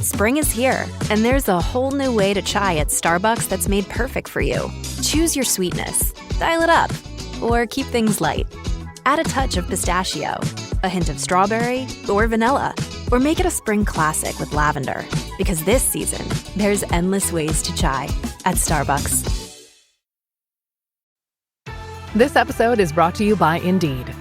Spring is here, and there's a whole new way to chai at Starbucks that's made perfect for you. Choose your sweetness, dial it up, or keep things light. Add a touch of pistachio, a hint of strawberry, or vanilla, or make it a spring classic with lavender. Because this season, there's endless ways to chai at Starbucks. This episode is brought to you by Indeed.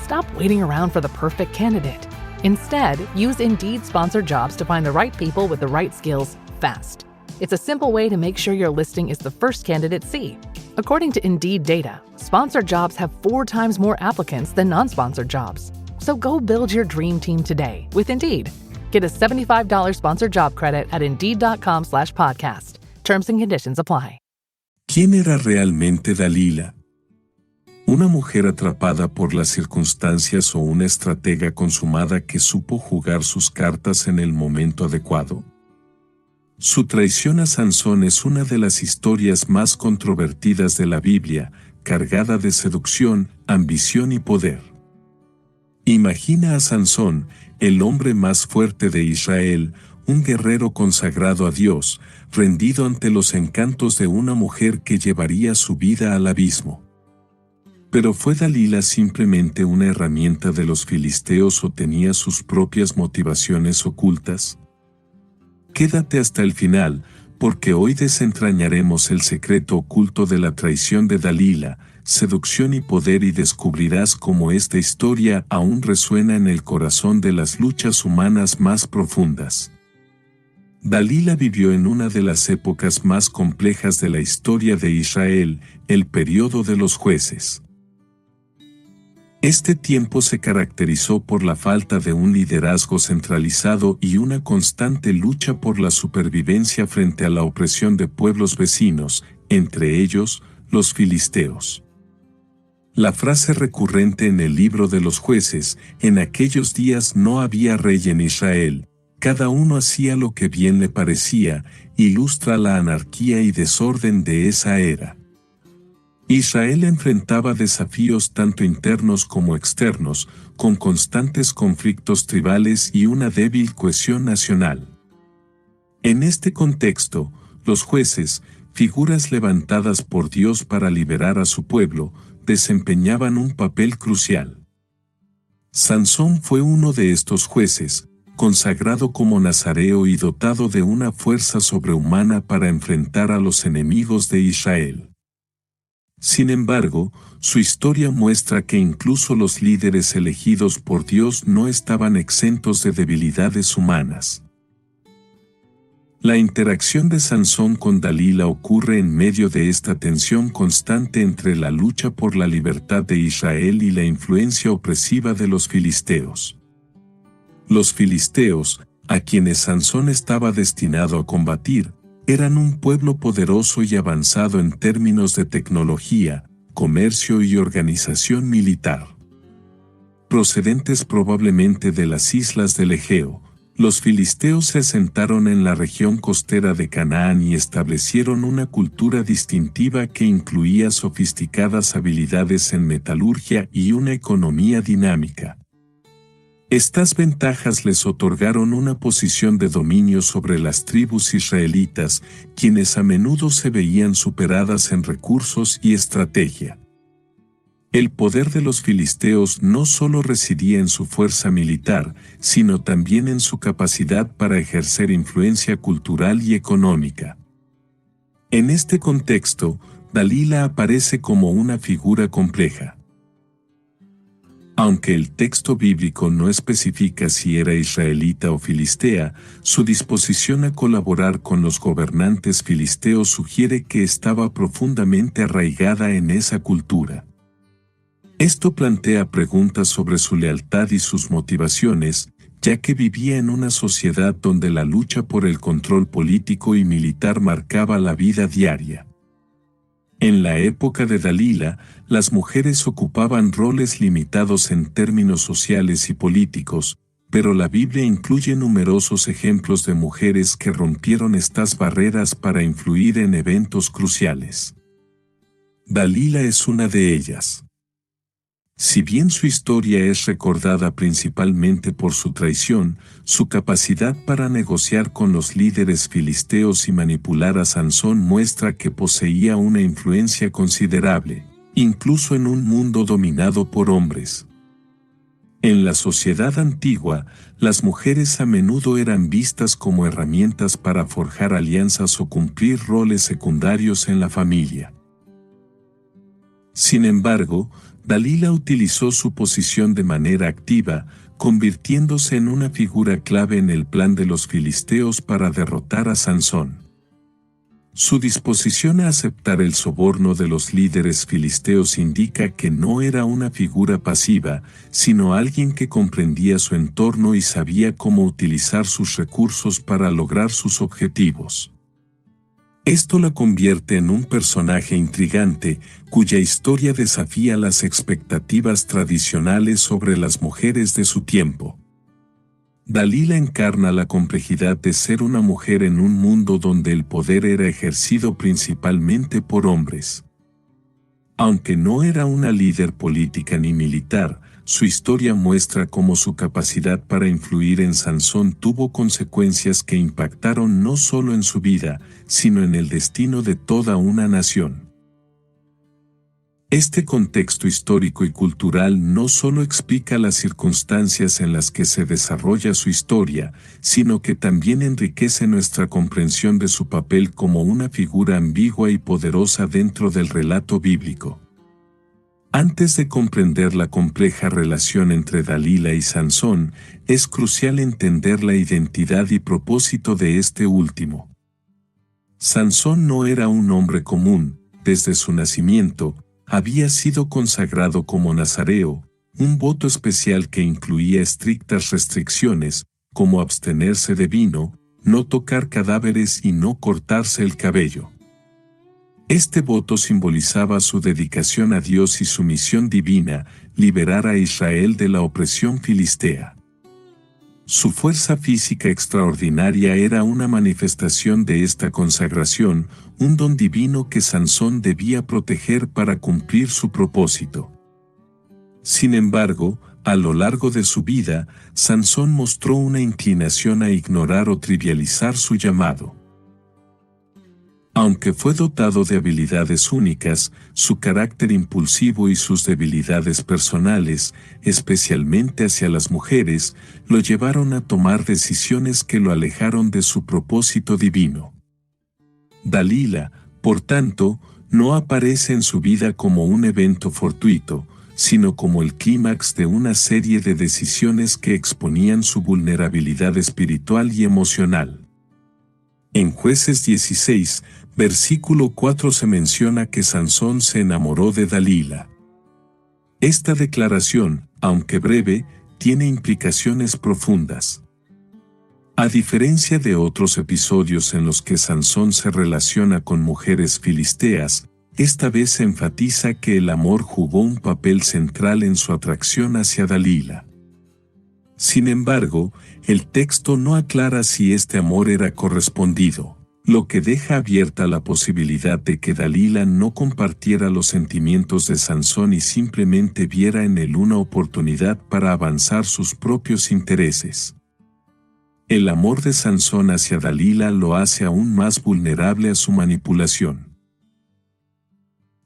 Stop waiting around for the perfect candidate. Instead, use Indeed sponsored jobs to find the right people with the right skills fast. It's a simple way to make sure your listing is the first candidates see. According to Indeed data, sponsored jobs have 4 times more applicants than non-sponsored jobs. So go build your dream team today with Indeed. Get a $75 sponsored job credit at Indeed.com/podcast. Terms and conditions apply. ¿Quién era realmente Dalila? ¿Una mujer atrapada por las circunstancias o una estratega consumada que supo jugar sus cartas en el momento adecuado? Su traición a Sansón es una de las historias más controvertidas de la Biblia, cargada de seducción, ambición y poder. Imagina a Sansón, el hombre más fuerte de Israel, un guerrero consagrado a Dios, rendido ante los encantos de una mujer que llevaría su vida al abismo. ¿Pero fue Dalila simplemente una herramienta de los filisteos o tenía sus propias motivaciones ocultas? Quédate hasta el final, porque hoy desentrañaremos el secreto oculto de la traición de Dalila, seducción y poder, y descubrirás cómo esta historia aún resuena en el corazón de las luchas humanas más profundas. Dalila vivió en una de las épocas más complejas de la historia de Israel, el período de los jueces. Este tiempo se caracterizó por la falta de un liderazgo centralizado y una constante lucha por la supervivencia frente a la opresión de pueblos vecinos, entre ellos, los filisteos. La frase recurrente en el libro de los jueces, en aquellos días no había rey en Israel, cada uno hacía lo que bien le parecía, ilustra la anarquía y desorden de esa era. Israel enfrentaba desafíos tanto internos como externos, con constantes conflictos tribales y una débil cohesión nacional. En este contexto, los jueces, figuras levantadas por Dios para liberar a su pueblo, desempeñaban un papel crucial. Sansón fue uno de estos jueces, consagrado como nazareo y dotado de una fuerza sobrehumana para enfrentar a los enemigos de Israel. Sin embargo, su historia muestra que incluso los líderes elegidos por Dios no estaban exentos de debilidades humanas. La interacción de Sansón con Dalila ocurre en medio de esta tensión constante entre la lucha por la libertad de Israel y la influencia opresiva de los filisteos. Los filisteos, a quienes Sansón estaba destinado a combatir, eran un pueblo poderoso y avanzado en términos de tecnología, comercio y organización militar. Procedentes probablemente de las islas del Egeo, los filisteos se asentaron en la región costera de Canaán y establecieron una cultura distintiva que incluía sofisticadas habilidades en metalurgia y una economía dinámica. Estas ventajas les otorgaron una posición de dominio sobre las tribus israelitas, quienes a menudo se veían superadas en recursos y estrategia. El poder de los filisteos no solo residía en su fuerza militar, sino también en su capacidad para ejercer influencia cultural y económica. En este contexto, Dalila aparece como una figura compleja. Aunque el texto bíblico no especifica si era israelita o filistea, su disposición a colaborar con los gobernantes filisteos sugiere que estaba profundamente arraigada en esa cultura. Esto plantea preguntas sobre su lealtad y sus motivaciones, ya que vivía en una sociedad donde la lucha por el control político y militar marcaba la vida diaria. En la época de Dalila, las mujeres ocupaban roles limitados en términos sociales y políticos, pero la Biblia incluye numerosos ejemplos de mujeres que rompieron estas barreras para influir en eventos cruciales. Dalila es una de ellas. Si bien su historia es recordada principalmente por su traición, su capacidad para negociar con los líderes filisteos y manipular a Sansón muestra que poseía una influencia considerable, incluso en un mundo dominado por hombres. En la sociedad antigua, las mujeres a menudo eran vistas como herramientas para forjar alianzas o cumplir roles secundarios en la familia. Sin embargo, Dalila utilizó su posición de manera activa, convirtiéndose en una figura clave en el plan de los filisteos para derrotar a Sansón. Su disposición a aceptar el soborno de los líderes filisteos indica que no era una figura pasiva, sino alguien que comprendía su entorno y sabía cómo utilizar sus recursos para lograr sus objetivos. Esto la convierte en un personaje intrigante, cuya historia desafía las expectativas tradicionales sobre las mujeres de su tiempo. Dalila encarna la complejidad de ser una mujer en un mundo donde el poder era ejercido principalmente por hombres. Aunque no era una líder política ni militar, su historia muestra cómo su capacidad para influir en Sansón tuvo consecuencias que impactaron no solo en su vida, sino en el destino de toda una nación. Este contexto histórico y cultural no solo explica las circunstancias en las que se desarrolla su historia, sino que también enriquece nuestra comprensión de su papel como una figura ambigua y poderosa dentro del relato bíblico. Antes de comprender la compleja relación entre Dalila y Sansón, es crucial entender la identidad y propósito de este último. Sansón no era un hombre común. Desde su nacimiento, había sido consagrado como nazareo, un voto especial que incluía estrictas restricciones, como abstenerse de vino, no tocar cadáveres y no cortarse el cabello. Este voto simbolizaba su dedicación a Dios y su misión divina, liberar a Israel de la opresión filistea. Su fuerza física extraordinaria era una manifestación de esta consagración, un don divino que Sansón debía proteger para cumplir su propósito. Sin embargo, a lo largo de su vida, Sansón mostró una inclinación a ignorar o trivializar su llamado. Aunque fue dotado de habilidades únicas, su carácter impulsivo y sus debilidades personales, especialmente hacia las mujeres, lo llevaron a tomar decisiones que lo alejaron de su propósito divino. Dalila, por tanto, no aparece en su vida como un evento fortuito, sino como el clímax de una serie de decisiones que exponían su vulnerabilidad espiritual y emocional. En Jueces 16, versículo 4 se menciona que Sansón se enamoró de Dalila. Esta declaración, aunque breve, tiene implicaciones profundas. A diferencia de otros episodios en los que Sansón se relaciona con mujeres filisteas, esta vez se enfatiza que el amor jugó un papel central en su atracción hacia Dalila. Sin embargo, el texto no aclara si este amor era correspondido, lo que deja abierta la posibilidad de que Dalila no compartiera los sentimientos de Sansón y simplemente viera en él una oportunidad para avanzar sus propios intereses. El amor de Sansón hacia Dalila lo hace aún más vulnerable a su manipulación.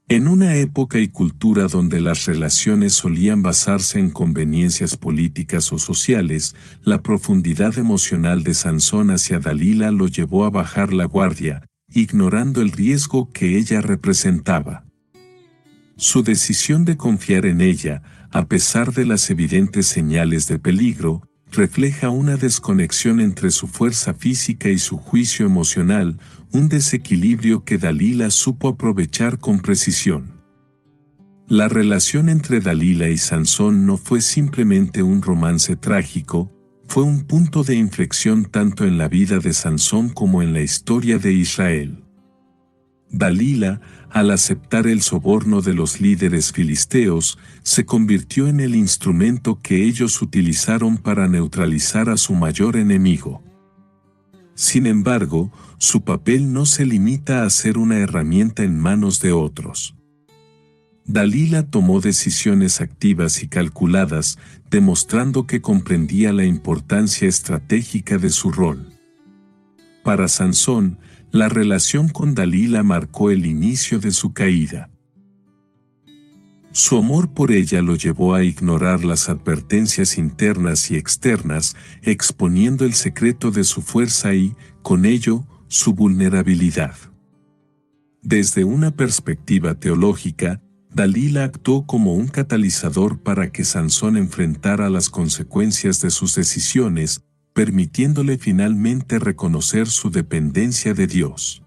En una época y cultura donde las relaciones solían basarse en conveniencias políticas o sociales, la profundidad emocional de Sansón hacia Dalila lo llevó a bajar la guardia, ignorando el riesgo que ella representaba. Su decisión de confiar en ella, a pesar de las evidentes señales de peligro, refleja una desconexión entre su fuerza física y su juicio emocional, un desequilibrio que Dalila supo aprovechar con precisión. La relación entre Dalila y Sansón no fue simplemente un romance trágico, fue un punto de inflexión tanto en la vida de Sansón como en la historia de Israel. Dalila, al aceptar el soborno de los líderes filisteos, se convirtió en el instrumento que ellos utilizaron para neutralizar a su mayor enemigo. Sin embargo, su papel no se limita a ser una herramienta en manos de otros. Dalila tomó decisiones activas y calculadas, demostrando que comprendía la importancia estratégica de su rol. Para Sansón, la relación con Dalila marcó el inicio de su caída. Su amor por ella lo llevó a ignorar las advertencias internas y externas, exponiendo el secreto de su fuerza y, con ello, su vulnerabilidad. Desde una perspectiva teológica, Dalila actuó como un catalizador para que Sansón enfrentara las consecuencias de sus decisiones, permitiéndole finalmente reconocer su dependencia de Dios.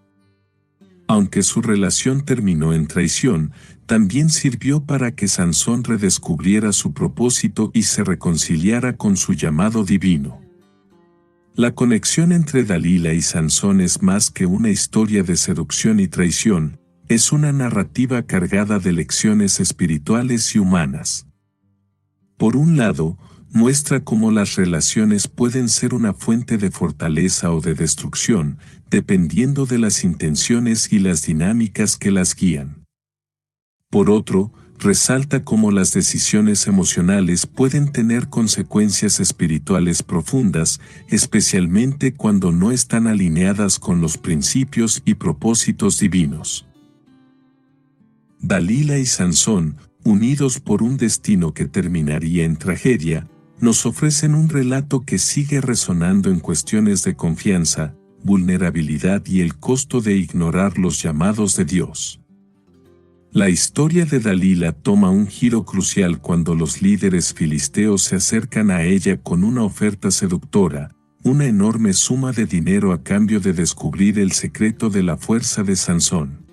Aunque su relación terminó en traición, también sirvió para que Sansón redescubriera su propósito y se reconciliara con su llamado divino. La conexión entre Dalila y Sansón es más que una historia de seducción y traición, es una narrativa cargada de lecciones espirituales y humanas. Por un lado, muestra cómo las relaciones pueden ser una fuente de fortaleza o de destrucción, dependiendo de las intenciones y las dinámicas que las guían. Por otro, resalta cómo las decisiones emocionales pueden tener consecuencias espirituales profundas, especialmente cuando no están alineadas con los principios y propósitos divinos. Dalila y Sansón, unidos por un destino que terminaría en tragedia, nos ofrecen un relato que sigue resonando en cuestiones de confianza, vulnerabilidad y el costo de ignorar los llamados de Dios. La historia de Dalila toma un giro crucial cuando los líderes filisteos se acercan a ella con una oferta seductora, una enorme suma de dinero a cambio de descubrir el secreto de la fuerza de Sansón.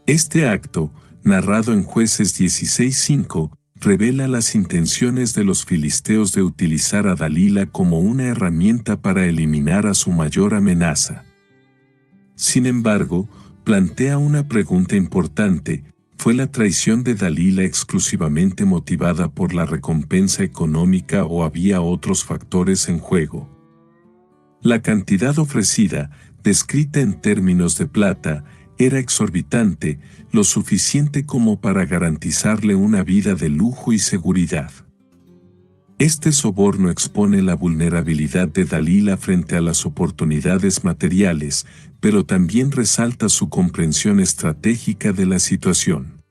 Este acto, narrado en Jueces 16:5, revela las intenciones de los filisteos de utilizar a Dalila como una herramienta para eliminar a su mayor amenaza. Sin embargo, plantea una pregunta importante: ¿fue la traición de Dalila exclusivamente motivada por la recompensa económica o había otros factores en juego? La cantidad ofrecida, descrita en términos de plata, era exorbitante, lo suficiente como para garantizarle una vida de lujo y seguridad. Este soborno expone la vulnerabilidad de Dalila frente a las oportunidades materiales, pero también resalta su comprensión estratégica de la situación.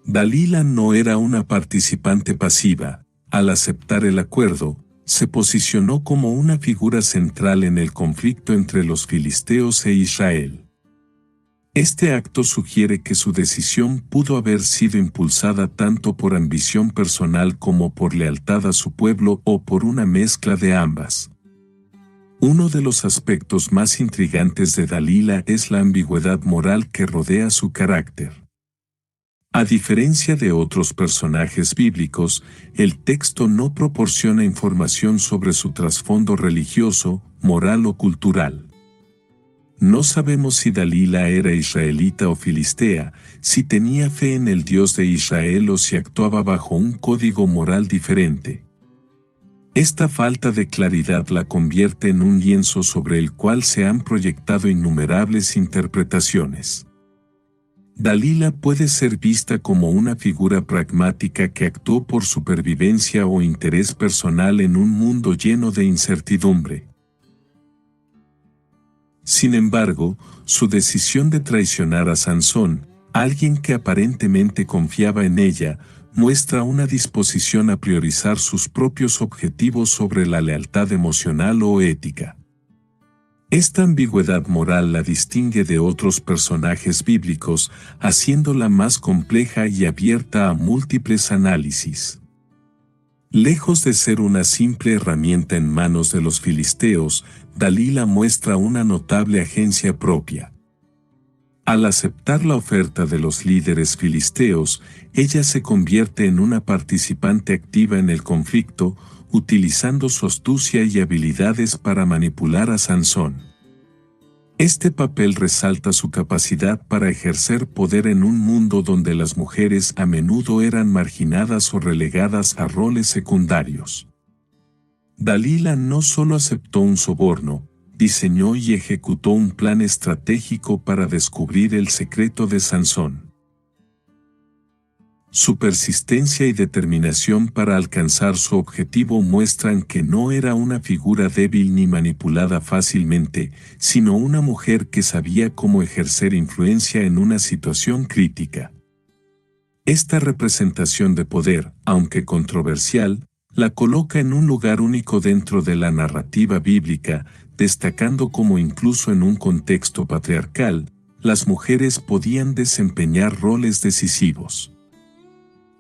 Dalila no era una participante pasiva. Al aceptar el acuerdo, se posicionó como una figura central en el conflicto entre los filisteos e Israel. Este acto sugiere que su decisión pudo haber sido impulsada tanto por ambición personal como por lealtad a su pueblo o por una mezcla de ambas. Uno de los aspectos más intrigantes de Dalila es la ambigüedad moral que rodea su carácter. A diferencia de otros personajes bíblicos, el texto no proporciona información sobre su trasfondo religioso, moral o cultural. No sabemos si Dalila era israelita o filistea, si tenía fe en el Dios de Israel o si actuaba bajo un código moral diferente. Esta falta de claridad la convierte en un lienzo sobre el cual se han proyectado innumerables interpretaciones. Dalila puede ser vista como una figura pragmática que actuó por supervivencia o interés personal en un mundo lleno de incertidumbre. Sin embargo, su decisión de traicionar a Sansón, alguien que aparentemente confiaba en ella, muestra una disposición a priorizar sus propios objetivos sobre la lealtad emocional o ética. Esta ambigüedad moral la distingue de otros personajes bíblicos, haciéndola más compleja y abierta a múltiples análisis. Lejos de ser una simple herramienta en manos de los filisteos, Dalila muestra una notable agencia propia. Al aceptar la oferta de los líderes filisteos, ella se convierte en una participante activa en el conflicto, utilizando su astucia y habilidades para manipular a Sansón. Este papel resalta su capacidad para ejercer poder en un mundo donde las mujeres a menudo eran marginadas o relegadas a roles secundarios. Dalila no solo aceptó un soborno, diseñó y ejecutó un plan estratégico para descubrir el secreto de Sansón. Su persistencia y determinación para alcanzar su objetivo muestran que no era una figura débil ni manipulada fácilmente, sino una mujer que sabía cómo ejercer influencia en una situación crítica. Esta representación de poder, aunque controversial, la coloca en un lugar único dentro de la narrativa bíblica, destacando cómo incluso en un contexto patriarcal, las mujeres podían desempeñar roles decisivos.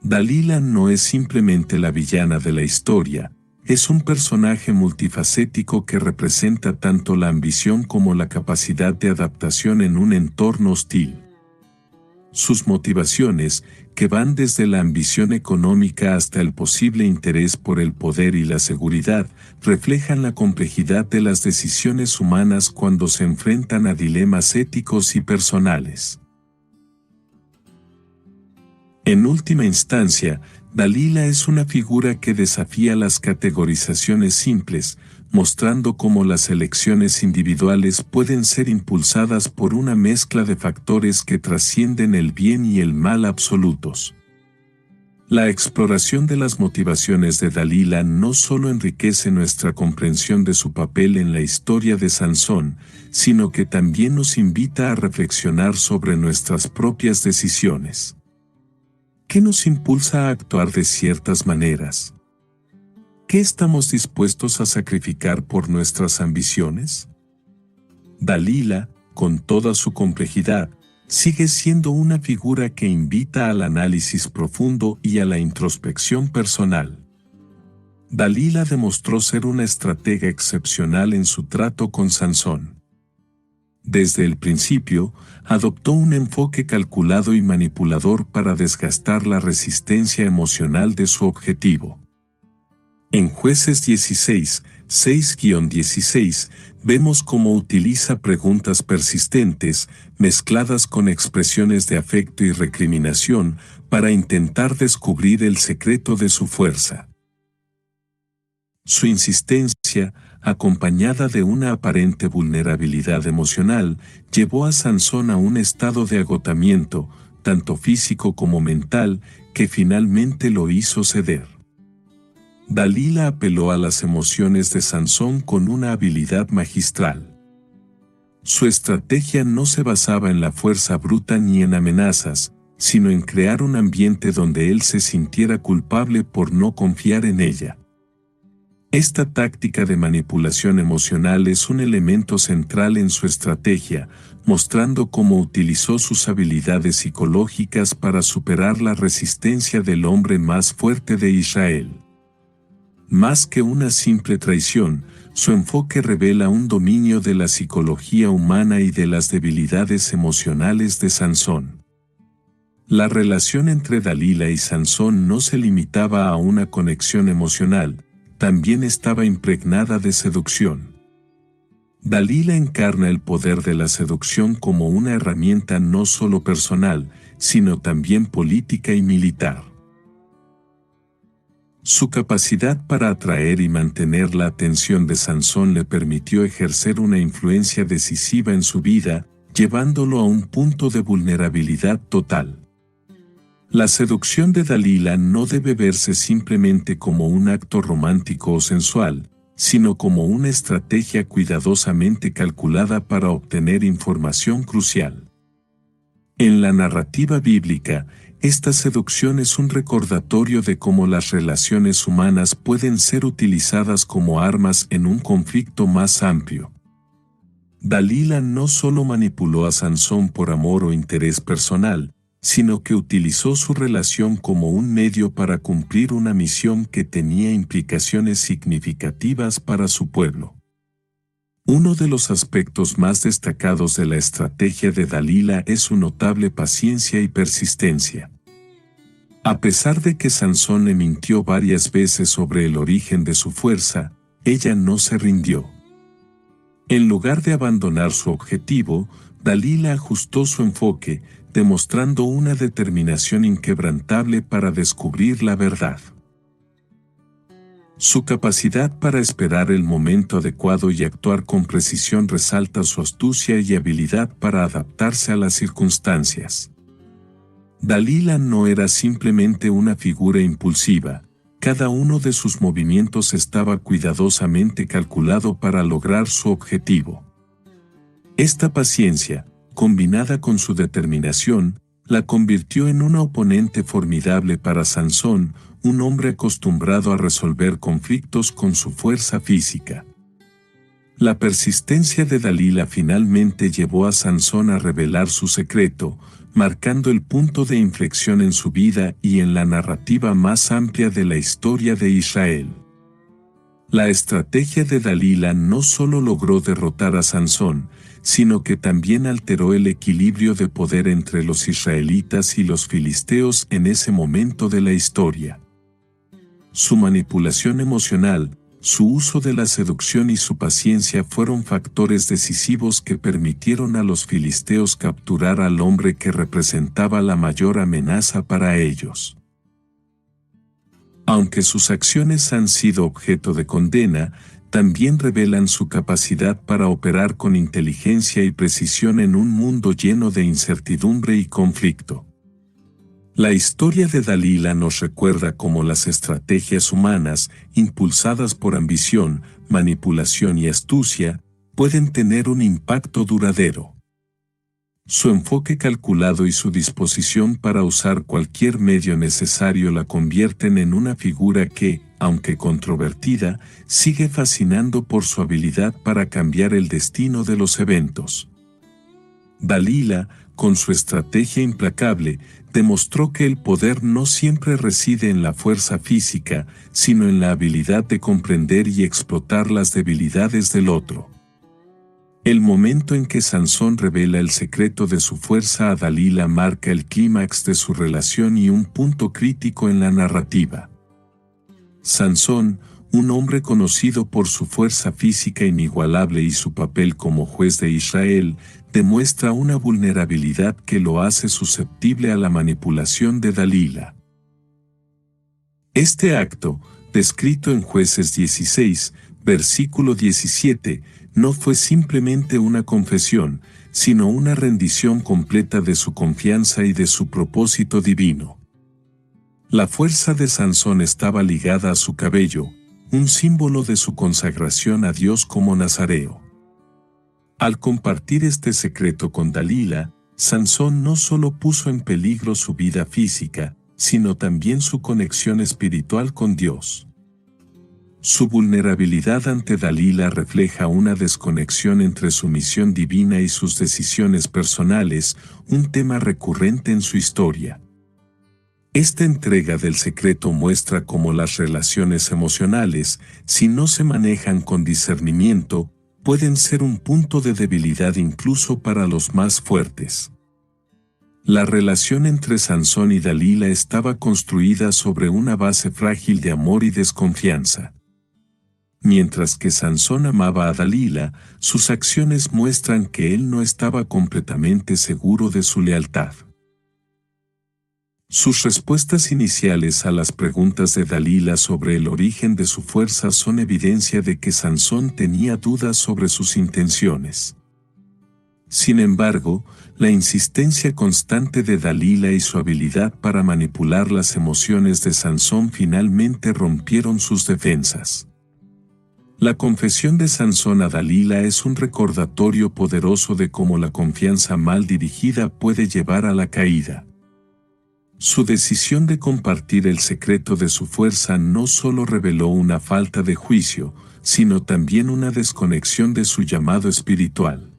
Dalila no es simplemente la villana de la historia, es un personaje multifacético que representa tanto la ambición como la capacidad de adaptación en un entorno hostil. Sus motivaciones, que van desde la ambición económica hasta el posible interés por el poder y la seguridad, reflejan la complejidad de las decisiones humanas cuando se enfrentan a dilemas éticos y personales. En última instancia, Dalila es una figura que desafía las categorizaciones simples, mostrando cómo las elecciones individuales pueden ser impulsadas por una mezcla de factores que trascienden el bien y el mal absolutos. La exploración de las motivaciones de Dalila no solo enriquece nuestra comprensión de su papel en la historia de Sansón, sino que también nos invita a reflexionar sobre nuestras propias decisiones. ¿Qué nos impulsa a actuar de ciertas maneras? ¿Qué estamos dispuestos a sacrificar por nuestras ambiciones? Dalila, con toda su complejidad, sigue siendo una figura que invita al análisis profundo y a la introspección personal. Dalila demostró ser una estratega excepcional en su trato con Sansón. Desde el principio, adoptó un enfoque calculado y manipulador para desgastar la resistencia emocional de su objetivo. En Jueces 16, 6-16, vemos cómo utiliza preguntas persistentes, mezcladas con expresiones de afecto y recriminación, para intentar descubrir el secreto de su fuerza. Su insistencia, acompañada de una aparente vulnerabilidad emocional, llevó a Sansón a un estado de agotamiento, tanto físico como mental, que finalmente lo hizo ceder. Dalila apeló a las emociones de Sansón con una habilidad magistral. Su estrategia no se basaba en la fuerza bruta ni en amenazas, sino en crear un ambiente donde él se sintiera culpable por no confiar en ella. Esta táctica de manipulación emocional es un elemento central en su estrategia, mostrando cómo utilizó sus habilidades psicológicas para superar la resistencia del hombre más fuerte de Israel. Más que una simple traición, su enfoque revela un dominio de la psicología humana y de las debilidades emocionales de Sansón. La relación entre Dalila y Sansón no se limitaba a una conexión emocional, también estaba impregnada de seducción. Dalila encarna el poder de la seducción como una herramienta no solo personal, sino también política y militar. Su capacidad para atraer y mantener la atención de Sansón le permitió ejercer una influencia decisiva en su vida, llevándolo a un punto de vulnerabilidad total. La seducción de Dalila no debe verse simplemente como un acto romántico o sensual, sino como una estrategia cuidadosamente calculada para obtener información crucial. En la narrativa bíblica, esta seducción es un recordatorio de cómo las relaciones humanas pueden ser utilizadas como armas en un conflicto más amplio. Dalila no solo manipuló a Sansón por amor o interés personal, sino que utilizó su relación como un medio para cumplir una misión que tenía implicaciones significativas para su pueblo. Uno de los aspectos más destacados de la estrategia de Dalila es su notable paciencia y persistencia. A pesar de que Sansón le mintió varias veces sobre el origen de su fuerza, ella no se rindió. En lugar de abandonar su objetivo, Dalila ajustó su enfoque, demostrando una determinación inquebrantable para descubrir la verdad. Su capacidad para esperar el momento adecuado y actuar con precisión resalta su astucia y habilidad para adaptarse a las circunstancias. Dalila no era simplemente una figura impulsiva, cada uno de sus movimientos estaba cuidadosamente calculado para lograr su objetivo. Esta paciencia, combinada con su determinación, la convirtió en una oponente formidable para Sansón, un hombre acostumbrado a resolver conflictos con su fuerza física. La persistencia de Dalila finalmente llevó a Sansón a revelar su secreto, marcando el punto de inflexión en su vida y en la narrativa más amplia de la historia de Israel. La estrategia de Dalila no solo logró derrotar a Sansón, sino que también alteró el equilibrio de poder entre los israelitas y los filisteos en ese momento de la historia. Su manipulación emocional, su uso de la seducción y su paciencia fueron factores decisivos que permitieron a los filisteos capturar al hombre que representaba la mayor amenaza para ellos. Aunque sus acciones han sido objeto de condena, también revelan su capacidad para operar con inteligencia y precisión en un mundo lleno de incertidumbre y conflicto. La historia de Dalila nos recuerda cómo las estrategias humanas, impulsadas por ambición, manipulación y astucia, pueden tener un impacto duradero. Su enfoque calculado y su disposición para usar cualquier medio necesario la convierten en una figura que, aunque controvertida, sigue fascinando por su habilidad para cambiar el destino de los eventos. Dalila, con su estrategia implacable, demostró que el poder no siempre reside en la fuerza física, sino en la habilidad de comprender y explotar las debilidades del otro. El momento en que Sansón revela el secreto de su fuerza a Dalila marca el clímax de su relación y un punto crítico en la narrativa. Sansón, un hombre conocido por su fuerza física inigualable y su papel como juez de Israel, demuestra una vulnerabilidad que lo hace susceptible a la manipulación de Dalila. Este acto, descrito en Jueces 16, versículo 17, no fue simplemente una confesión, sino una rendición completa de su confianza y de su propósito divino. La fuerza de Sansón estaba ligada a su cabello, un símbolo de su consagración a Dios como nazareo. Al compartir este secreto con Dalila, Sansón no solo puso en peligro su vida física, sino también su conexión espiritual con Dios. Su vulnerabilidad ante Dalila refleja una desconexión entre su misión divina y sus decisiones personales, un tema recurrente en su historia. Esta entrega del secreto muestra cómo las relaciones emocionales, si no se manejan con discernimiento, pueden ser un punto de debilidad incluso para los más fuertes. La relación entre Sansón y Dalila estaba construida sobre una base frágil de amor y desconfianza. Mientras que Sansón amaba a Dalila, sus acciones muestran que él no estaba completamente seguro de su lealtad. Sus respuestas iniciales a las preguntas de Dalila sobre el origen de su fuerza son evidencia de que Sansón tenía dudas sobre sus intenciones. Sin embargo, la insistencia constante de Dalila y su habilidad para manipular las emociones de Sansón finalmente rompieron sus defensas. La confesión de Sansón a Dalila es un recordatorio poderoso de cómo la confianza mal dirigida puede llevar a la caída. Su decisión de compartir el secreto de su fuerza no solo reveló una falta de juicio, sino también una desconexión de su llamado espiritual.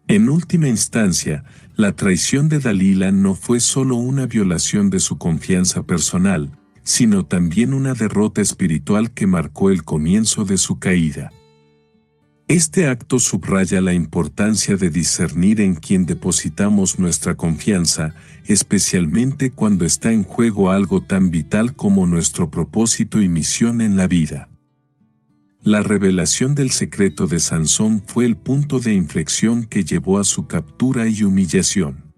En última instancia, la traición de Dalila no fue solo una violación de su confianza personal, sino también una derrota espiritual que marcó el comienzo de su caída. Este acto subraya la importancia de discernir en quién depositamos nuestra confianza, especialmente cuando está en juego algo tan vital como nuestro propósito y misión en la vida. La revelación del secreto de Sansón fue el punto de inflexión que llevó a su captura y humillación.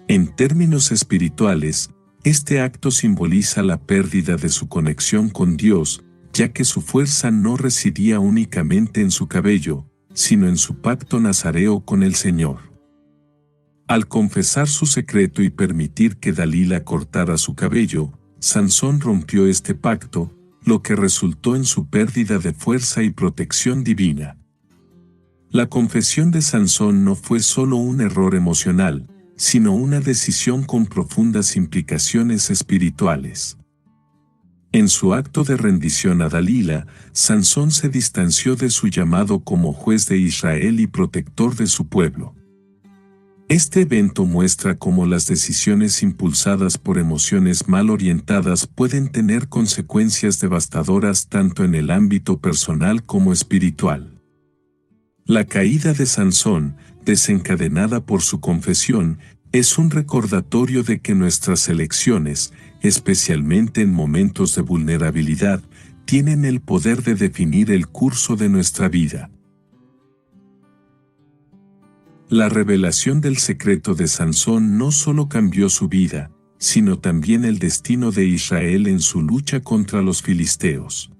En términos espirituales, este acto simboliza la pérdida de su conexión con Dios, ya que su fuerza no residía únicamente en su cabello, sino en su pacto nazareo con el Señor. Al confesar su secreto y permitir que Dalila cortara su cabello, Sansón rompió este pacto, lo que resultó en su pérdida de fuerza y protección divina. La confesión de Sansón no fue solo un error emocional, sino una decisión con profundas implicaciones espirituales. En su acto de rendición a Dalila, Sansón se distanció de su llamado como juez de Israel y protector de su pueblo. Este evento muestra cómo las decisiones impulsadas por emociones mal orientadas pueden tener consecuencias devastadoras tanto en el ámbito personal como espiritual. La caída de Sansón, desencadenada por su confesión, es un recordatorio de que nuestras elecciones, especialmente en momentos de vulnerabilidad, tienen el poder de definir el curso de nuestra vida. La revelación del secreto de Sansón no solo cambió su vida, sino también el destino de Israel en su lucha contra los filisteos.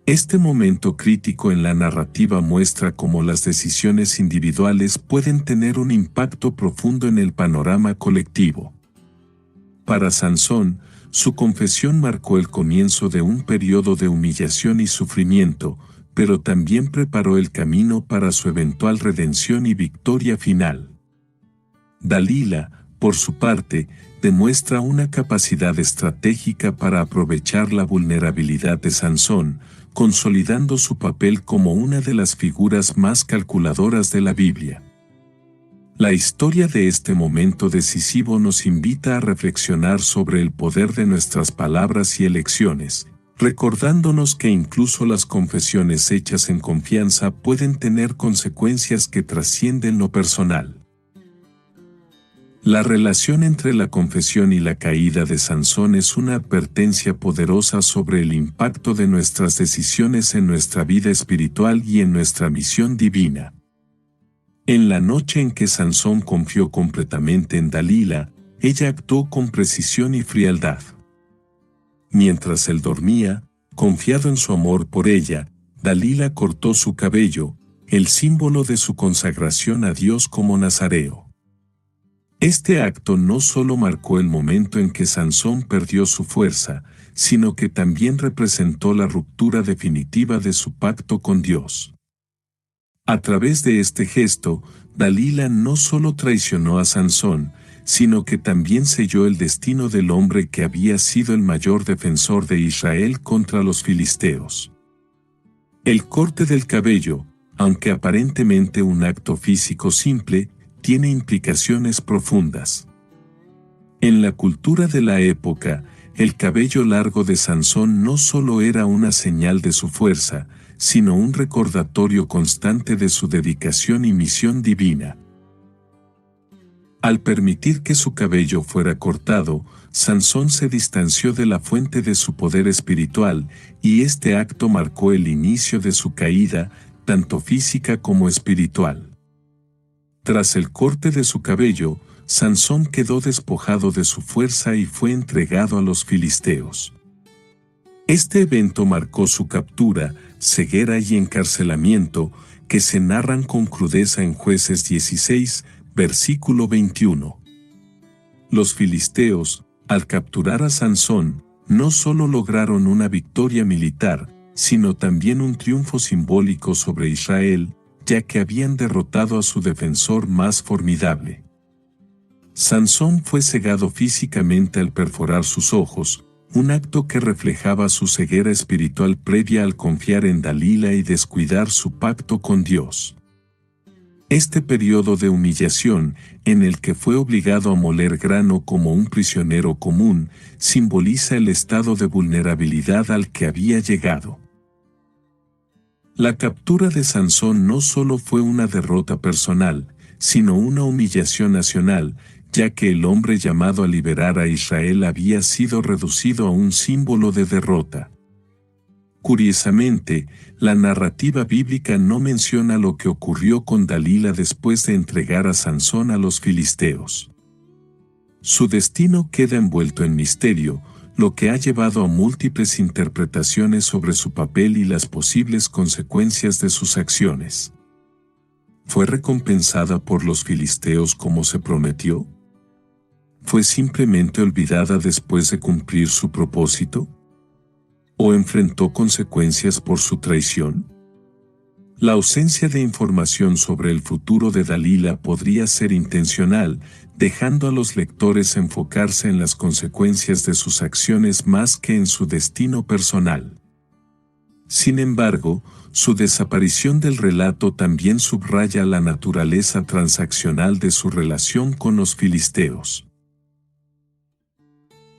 Este momento crítico en la narrativa muestra cómo las decisiones individuales pueden tener un impacto profundo en el panorama colectivo. Para Sansón, su confesión marcó el comienzo de un periodo de humillación y sufrimiento, pero también preparó el camino para su eventual redención y victoria final. Dalila, por su parte, demuestra una capacidad estratégica para aprovechar la vulnerabilidad de Sansón, consolidando su papel como una de las figuras más calculadoras de la Biblia. La historia de este momento decisivo nos invita a reflexionar sobre el poder de nuestras palabras y elecciones, recordándonos que incluso las confesiones hechas en confianza pueden tener consecuencias que trascienden lo personal. La relación entre la confesión y la caída de Sansón es una advertencia poderosa sobre el impacto de nuestras decisiones en nuestra vida espiritual y en nuestra misión divina. En la noche en que Sansón confió completamente en Dalila, ella actuó con precisión y frialdad. Mientras él dormía, confiado en su amor por ella, Dalila cortó su cabello, el símbolo de su consagración a Dios como nazareo. Este acto no solo marcó el momento en que Sansón perdió su fuerza, sino que también representó la ruptura definitiva de su pacto con Dios. A través de este gesto, Dalila no solo traicionó a Sansón, sino que también selló el destino del hombre que había sido el mayor defensor de Israel contra los filisteos. El corte del cabello, aunque aparentemente un acto físico simple, tiene implicaciones profundas. En la cultura de la época, el cabello largo de Sansón no solo era una señal de su fuerza, sino un recordatorio constante de su dedicación y misión divina. Al permitir que su cabello fuera cortado, Sansón se distanció de la fuente de su poder espiritual, y este acto marcó el inicio de su caída, tanto física como espiritual. Tras el corte de su cabello, Sansón quedó despojado de su fuerza y fue entregado a los filisteos. Este evento marcó su captura, ceguera y encarcelamiento, que se narran con crudeza en Jueces 16, versículo 21. Los filisteos, al capturar a Sansón, no solo lograron una victoria militar, sino también un triunfo simbólico sobre Israel, ya que habían derrotado a su defensor más formidable. Sansón fue cegado físicamente al perforar sus ojos, un acto que reflejaba su ceguera espiritual previa al confiar en Dalila y descuidar su pacto con Dios. Este periodo de humillación, en el que fue obligado a moler grano como un prisionero común, simboliza el estado de vulnerabilidad al que había llegado. La captura de Sansón no solo fue una derrota personal, sino una humillación nacional, ya que el hombre llamado a liberar a Israel había sido reducido a un símbolo de derrota. Curiosamente, la narrativa bíblica no menciona lo que ocurrió con Dalila después de entregar a Sansón a los filisteos. Su destino queda envuelto en misterio, lo que ha llevado a múltiples interpretaciones sobre su papel y las posibles consecuencias de sus acciones. ¿Fue recompensada por los filisteos como se prometió? ¿Fue simplemente olvidada después de cumplir su propósito? ¿O enfrentó consecuencias por su traición? La ausencia de información sobre el futuro de Dalila podría ser intencional, dejando a los lectores enfocarse en las consecuencias de sus acciones más que en su destino personal. Sin embargo, su desaparición del relato también subraya la naturaleza transaccional de su relación con los filisteos.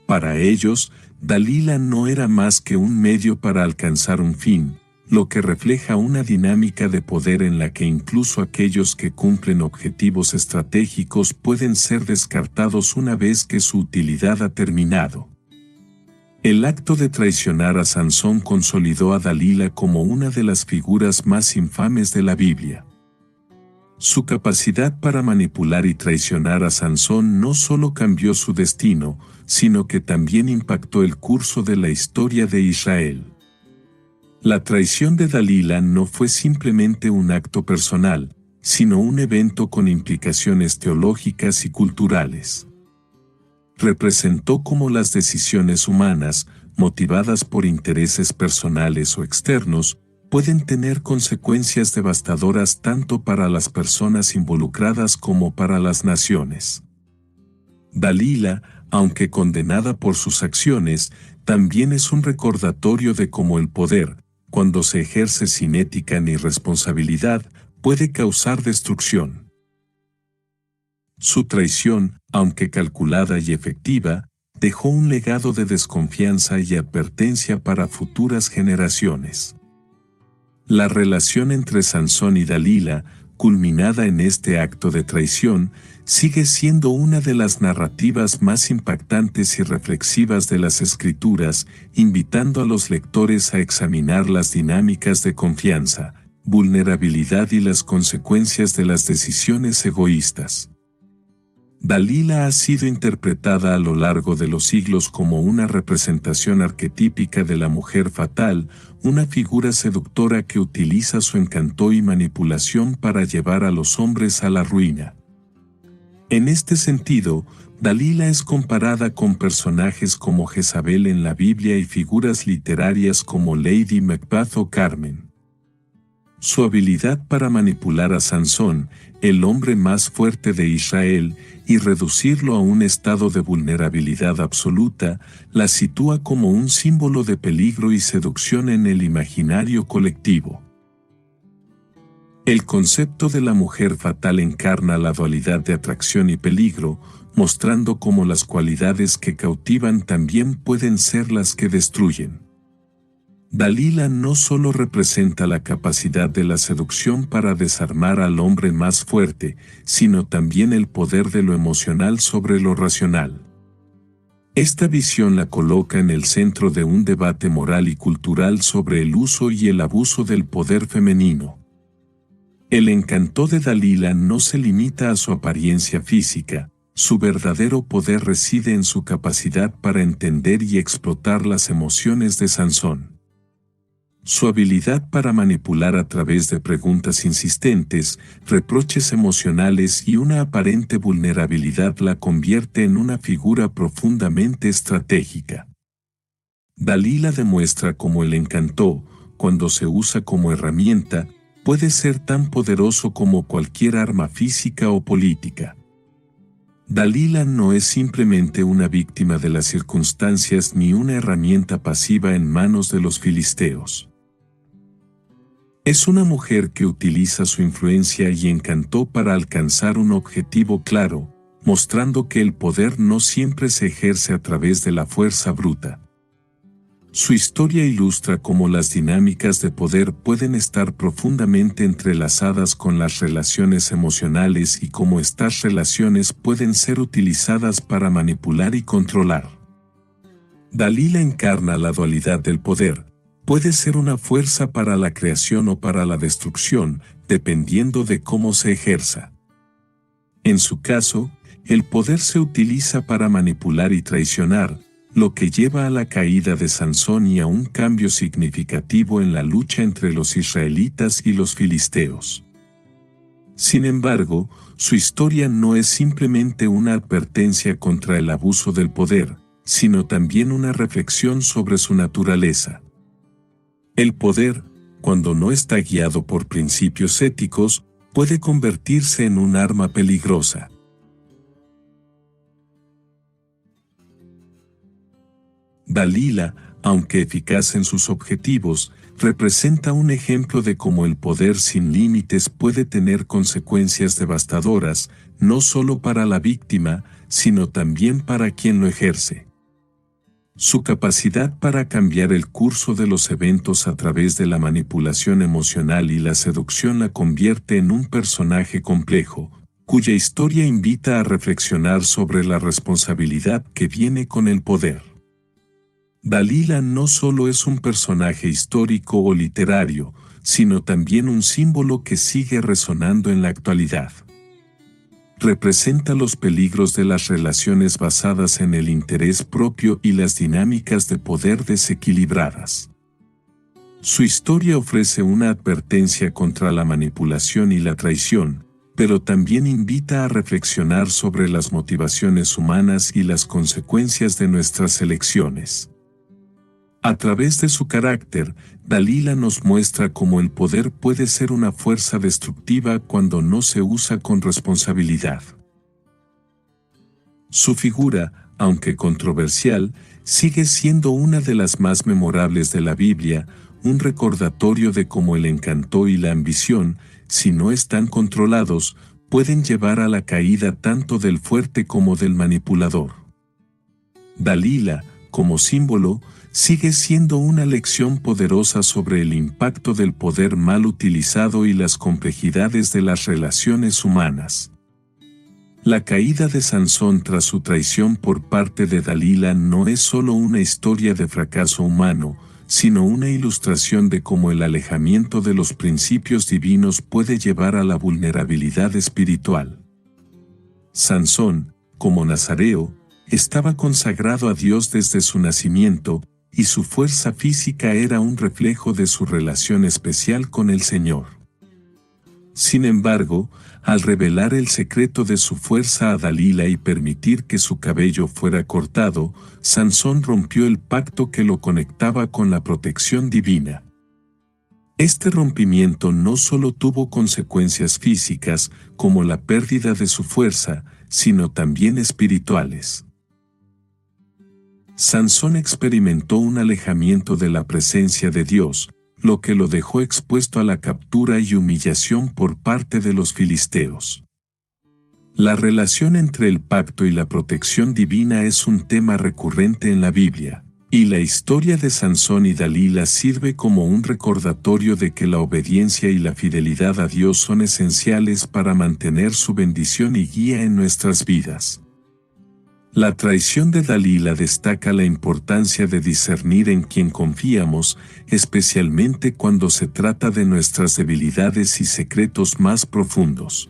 Para ellos, Dalila no era más que un medio para alcanzar un fin, lo que refleja una dinámica de poder en la que incluso aquellos que cumplen objetivos estratégicos pueden ser descartados una vez que su utilidad ha terminado. El acto de traicionar a Sansón consolidó a Dalila como una de las figuras más infames de la Biblia. Su capacidad para manipular y traicionar a Sansón no solo cambió su destino, sino que también impactó el curso de la historia de Israel. La traición de Dalila no fue simplemente un acto personal, sino un evento con implicaciones teológicas y culturales. Representó cómo las decisiones humanas, motivadas por intereses personales o externos, pueden tener consecuencias devastadoras tanto para las personas involucradas como para las naciones. Dalila, aunque condenada por sus acciones, también es un recordatorio de cómo el poder, cuando se ejerce sin ética ni responsabilidad, puede causar destrucción. Su traición, aunque calculada y efectiva, dejó un legado de desconfianza y advertencia para futuras generaciones. La relación entre Sansón y Dalila, culminada en este acto de traición, sigue siendo una de las narrativas más impactantes y reflexivas de las Escrituras, invitando a los lectores a examinar las dinámicas de confianza, vulnerabilidad y las consecuencias de las decisiones egoístas. Dalila ha sido interpretada a lo largo de los siglos como una representación arquetípica de la mujer fatal, una figura seductora que utiliza su encanto y manipulación para llevar a los hombres a la ruina. En este sentido, Dalila es comparada con personajes como Jezabel en la Biblia y figuras literarias como Lady Macbeth o Carmen. Su habilidad para manipular a Sansón, el hombre más fuerte de Israel, y reducirlo a un estado de vulnerabilidad absoluta, la sitúa como un símbolo de peligro y seducción en el imaginario colectivo. El concepto de la mujer fatal encarna la dualidad de atracción y peligro, mostrando cómo las cualidades que cautivan también pueden ser las que destruyen. Dalila no solo representa la capacidad de la seducción para desarmar al hombre más fuerte, sino también el poder de lo emocional sobre lo racional. Esta visión la coloca en el centro de un debate moral y cultural sobre el uso y el abuso del poder femenino. El encanto de Dalila no se limita a su apariencia física, su verdadero poder reside en su capacidad para entender y explotar las emociones de Sansón. Su habilidad para manipular a través de preguntas insistentes, reproches emocionales y una aparente vulnerabilidad la convierte en una figura profundamente estratégica. Dalila demuestra cómo el encanto, cuando se usa como herramienta, puede ser tan poderoso como cualquier arma física o política. Dalila no es simplemente una víctima de las circunstancias ni una herramienta pasiva en manos de los filisteos. Es una mujer que utiliza su influencia y encanto para alcanzar un objetivo claro, mostrando que el poder no siempre se ejerce a través de la fuerza bruta. Su historia ilustra cómo las dinámicas de poder pueden estar profundamente entrelazadas con las relaciones emocionales y cómo estas relaciones pueden ser utilizadas para manipular y controlar. Dalila encarna la dualidad del poder. Puede ser una fuerza para la creación o para la destrucción, dependiendo de cómo se ejerza. En su caso, el poder se utiliza para manipular y traicionar, lo que lleva a la caída de Sansón y a un cambio significativo en la lucha entre los israelitas y los filisteos. Sin embargo, su historia no es simplemente una advertencia contra el abuso del poder, sino también una reflexión sobre su naturaleza. El poder, cuando no está guiado por principios éticos, puede convertirse en un arma peligrosa. Dalila, aunque eficaz en sus objetivos, representa un ejemplo de cómo el poder sin límites puede tener consecuencias devastadoras, no solo para la víctima, sino también para quien lo ejerce. Su capacidad para cambiar el curso de los eventos a través de la manipulación emocional y la seducción la convierte en un personaje complejo, cuya historia invita a reflexionar sobre la responsabilidad que viene con el poder. Dalila no solo es un personaje histórico o literario, sino también un símbolo que sigue resonando en la actualidad. Representa los peligros de las relaciones basadas en el interés propio y las dinámicas de poder desequilibradas. Su historia ofrece una advertencia contra la manipulación y la traición, pero también invita a reflexionar sobre las motivaciones humanas y las consecuencias de nuestras elecciones. A través de su carácter, Dalila nos muestra cómo el poder puede ser una fuerza destructiva cuando no se usa con responsabilidad. Su figura, aunque controversial, sigue siendo una de las más memorables de la Biblia, un recordatorio de cómo el encanto y la ambición, si no están controlados, pueden llevar a la caída tanto del fuerte como del manipulador. Dalila, como símbolo, sigue siendo una lección poderosa sobre el impacto del poder mal utilizado y las complejidades de las relaciones humanas. La caída de Sansón tras su traición por parte de Dalila no es solo una historia de fracaso humano, sino una ilustración de cómo el alejamiento de los principios divinos puede llevar a la vulnerabilidad espiritual. Sansón, como nazareo, estaba consagrado a Dios desde su nacimiento, y su fuerza física era un reflejo de su relación especial con el Señor. Sin embargo, al revelar el secreto de su fuerza a Dalila y permitir que su cabello fuera cortado, Sansón rompió el pacto que lo conectaba con la protección divina. Este rompimiento no solo tuvo consecuencias físicas, como la pérdida de su fuerza, sino también espirituales. Sansón experimentó un alejamiento de la presencia de Dios, lo que lo dejó expuesto a la captura y humillación por parte de los filisteos. La relación entre el pacto y la protección divina es un tema recurrente en la Biblia, y la historia de Sansón y Dalila sirve como un recordatorio de que la obediencia y la fidelidad a Dios son esenciales para mantener su bendición y guía en nuestras vidas. La traición de Dalila destaca la importancia de discernir en quién confiamos, especialmente cuando se trata de nuestras debilidades y secretos más profundos.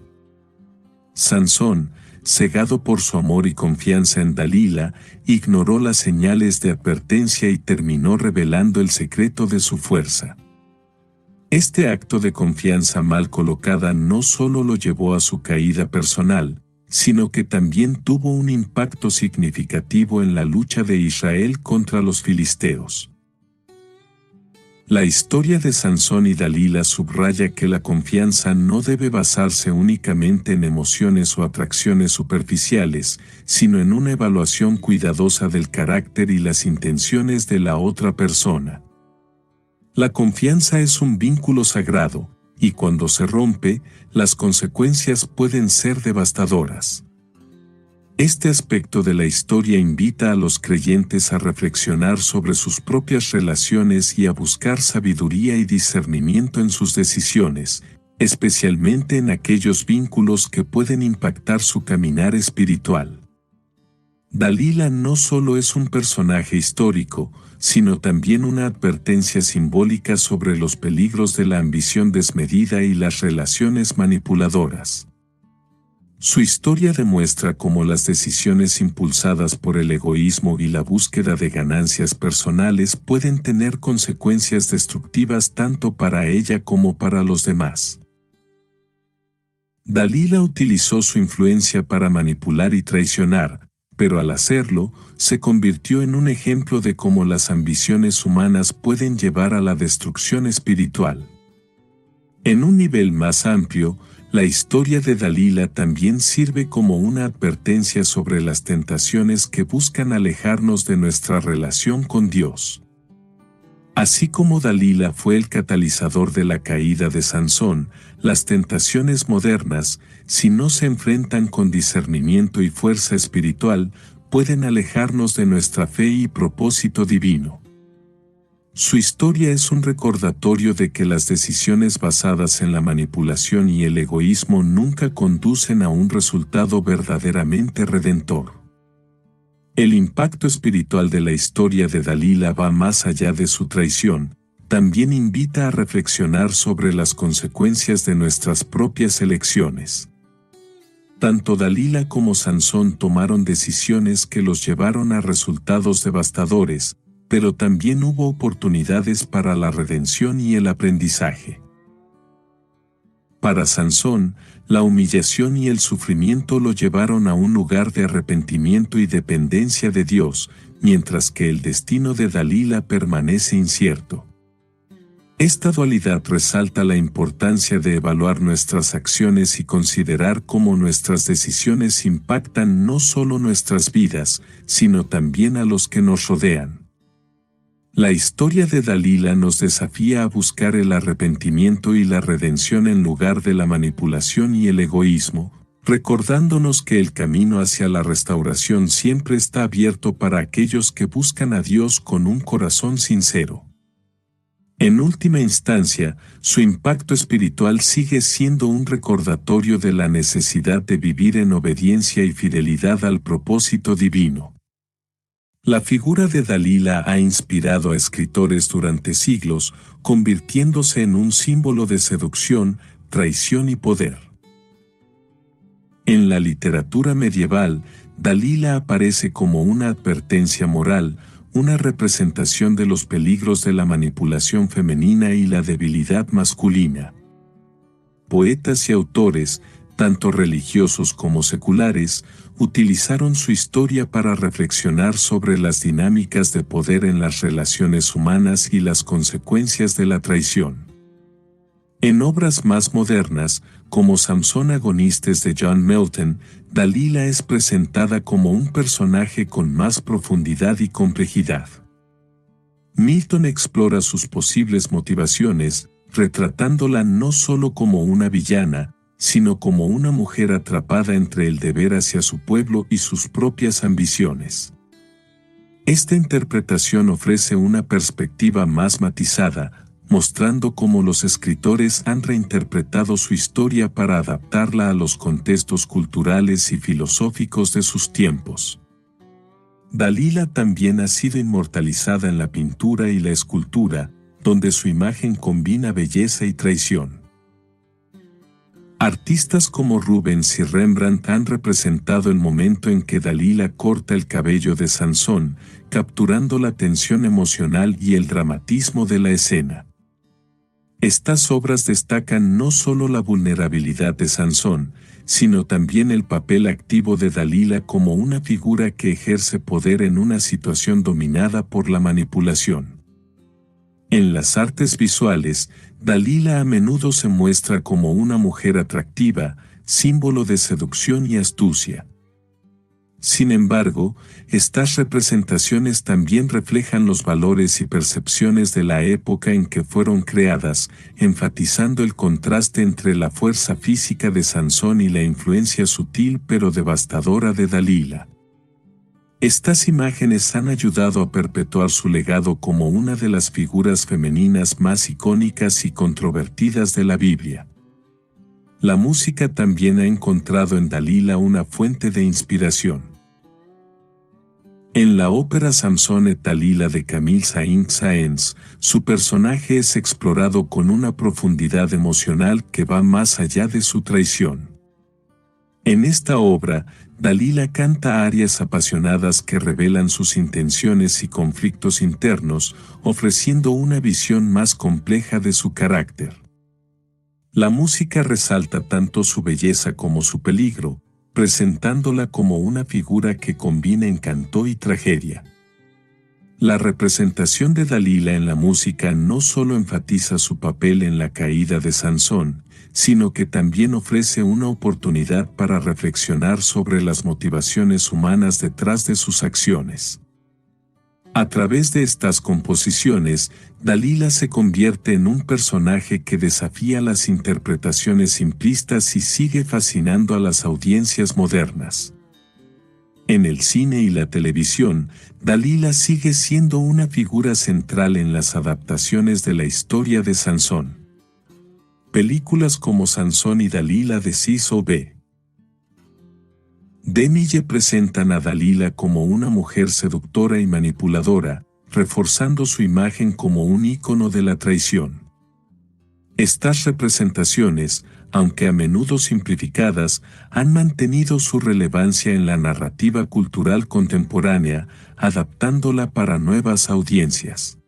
Sansón, cegado por su amor y confianza en Dalila, ignoró las señales de advertencia y terminó revelando el secreto de su fuerza. Este acto de confianza mal colocada no solo lo llevó a su caída personal, sino que también tuvo un impacto significativo en la lucha de Israel contra los filisteos. La historia de Sansón y Dalila subraya que la confianza no debe basarse únicamente en emociones o atracciones superficiales, sino en una evaluación cuidadosa del carácter y las intenciones de la otra persona. La confianza es un vínculo sagrado, y cuando se rompe, las consecuencias pueden ser devastadoras. Este aspecto de la historia invita a los creyentes a reflexionar sobre sus propias relaciones y a buscar sabiduría y discernimiento en sus decisiones, especialmente en aquellos vínculos que pueden impactar su caminar espiritual. Dalila no solo es un personaje histórico, sino también una advertencia simbólica sobre los peligros de la ambición desmedida y las relaciones manipuladoras. Su historia demuestra cómo las decisiones impulsadas por el egoísmo y la búsqueda de ganancias personales pueden tener consecuencias destructivas tanto para ella como para los demás. Dalila utilizó su influencia para manipular y traicionar, pero al hacerlo, se convirtió en un ejemplo de cómo las ambiciones humanas pueden llevar a la destrucción espiritual. En un nivel más amplio, la historia de Dalila también sirve como una advertencia sobre las tentaciones que buscan alejarnos de nuestra relación con Dios. Así como Dalila fue el catalizador de la caída de Sansón, las tentaciones modernas, si no se enfrentan con discernimiento y fuerza espiritual, pueden alejarnos de nuestra fe y propósito divino. Su historia es un recordatorio de que las decisiones basadas en la manipulación y el egoísmo nunca conducen a un resultado verdaderamente redentor. El impacto espiritual de la historia de Dalila va más allá de su traición, también invita a reflexionar sobre las consecuencias de nuestras propias elecciones. Tanto Dalila como Sansón tomaron decisiones que los llevaron a resultados devastadores, pero también hubo oportunidades para la redención y el aprendizaje. Para Sansón, la humillación y el sufrimiento lo llevaron a un lugar de arrepentimiento y dependencia de Dios, mientras que el destino de Dalila permanece incierto. Esta dualidad resalta la importancia de evaluar nuestras acciones y considerar cómo nuestras decisiones impactan no solo nuestras vidas, sino también a los que nos rodean. La historia de Dalila nos desafía a buscar el arrepentimiento y la redención en lugar de la manipulación y el egoísmo, recordándonos que el camino hacia la restauración siempre está abierto para aquellos que buscan a Dios con un corazón sincero. En última instancia, su impacto espiritual sigue siendo un recordatorio de la necesidad de vivir en obediencia y fidelidad al propósito divino. La figura de Dalila ha inspirado a escritores durante siglos, convirtiéndose en un símbolo de seducción, traición y poder. En la literatura medieval, Dalila aparece como una advertencia moral, una representación de los peligros de la manipulación femenina y la debilidad masculina. Poetas y autores, tanto religiosos como seculares, utilizaron su historia para reflexionar sobre las dinámicas de poder en las relaciones humanas y las consecuencias de la traición. En obras más modernas, como Samson Agonistes de John Milton, Dalila es presentada como un personaje con más profundidad y complejidad. Milton explora sus posibles motivaciones, retratándola no solo como una villana, sino como una mujer atrapada entre el deber hacia su pueblo y sus propias ambiciones. Esta interpretación ofrece una perspectiva más matizada, mostrando cómo los escritores han reinterpretado su historia para adaptarla a los contextos culturales y filosóficos de sus tiempos. Dalila también ha sido inmortalizada en la pintura y la escultura, donde su imagen combina belleza y traición. Artistas como Rubens y Rembrandt han representado el momento en que Dalila corta el cabello de Sansón, capturando la tensión emocional y el dramatismo de la escena. Estas obras destacan no solo la vulnerabilidad de Sansón, sino también el papel activo de Dalila como una figura que ejerce poder en una situación dominada por la manipulación. En las artes visuales, Dalila a menudo se muestra como una mujer atractiva, símbolo de seducción y astucia. Sin embargo, estas representaciones también reflejan los valores y percepciones de la época en que fueron creadas, enfatizando el contraste entre la fuerza física de Sansón y la influencia sutil pero devastadora de Dalila. Estas imágenes han ayudado a perpetuar su legado como una de las figuras femeninas más icónicas y controvertidas de la Biblia. La música también ha encontrado en Dalila una fuente de inspiración. En la ópera Samson et Dalila de Camille Saint-Saëns, su personaje es explorado con una profundidad emocional que va más allá de su traición. En esta obra, Dalila canta arias apasionadas que revelan sus intenciones y conflictos internos, ofreciendo una visión más compleja de su carácter. La música resalta tanto su belleza como su peligro, presentándola como una figura que combina encanto y tragedia. La representación de Dalila en la música no solo enfatiza su papel en la caída de Sansón, sino que también ofrece una oportunidad para reflexionar sobre las motivaciones humanas detrás de sus acciones. A través de estas composiciones, Dalila se convierte en un personaje que desafía las interpretaciones simplistas y sigue fascinando a las audiencias modernas. En el cine y la televisión, Dalila sigue siendo una figura central en las adaptaciones de la historia de Sansón. Películas como Sansón y Dalila de Cecil B. DeMille presentan a Dalila como una mujer seductora y manipuladora, reforzando su imagen como un ícono de la traición. Estas representaciones, aunque a menudo simplificadas, han mantenido su relevancia en la narrativa cultural contemporánea, adaptándola para nuevas audiencias.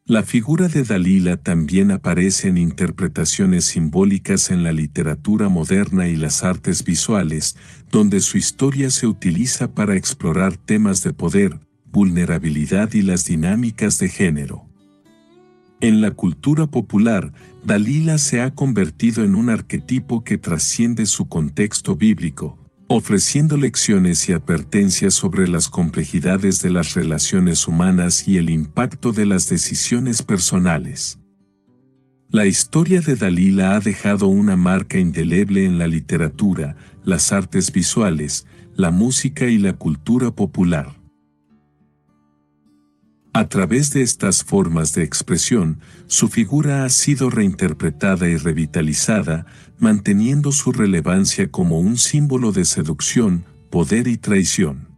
La figura de Dalila también aparece en interpretaciones simbólicas en la literatura moderna y las artes visuales, donde su historia se utiliza para explorar temas de poder, vulnerabilidad y las dinámicas de género. En la cultura popular, Dalila se ha convertido en un arquetipo que trasciende su contexto bíblico, ofreciendo lecciones y advertencias sobre las complejidades de las relaciones humanas y el impacto de las decisiones personales. La historia de Dalila ha dejado una marca indeleble en la literatura, las artes visuales, la música y la cultura popular. A través de estas formas de expresión, su figura ha sido reinterpretada y revitalizada, manteniendo su relevancia como un símbolo de seducción, poder y traición.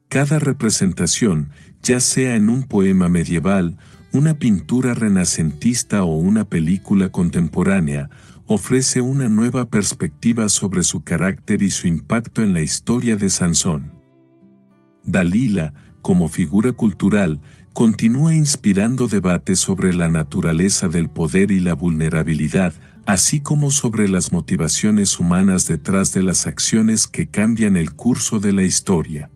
Cada representación, ya sea en un poema medieval, una pintura renacentista o una película contemporánea, ofrece una nueva perspectiva sobre su carácter y su impacto en la historia de Sansón. Dalila, como figura cultural, continúa inspirando debates sobre la naturaleza del poder y la vulnerabilidad, así como sobre las motivaciones humanas detrás de las acciones que cambian el curso de la historia.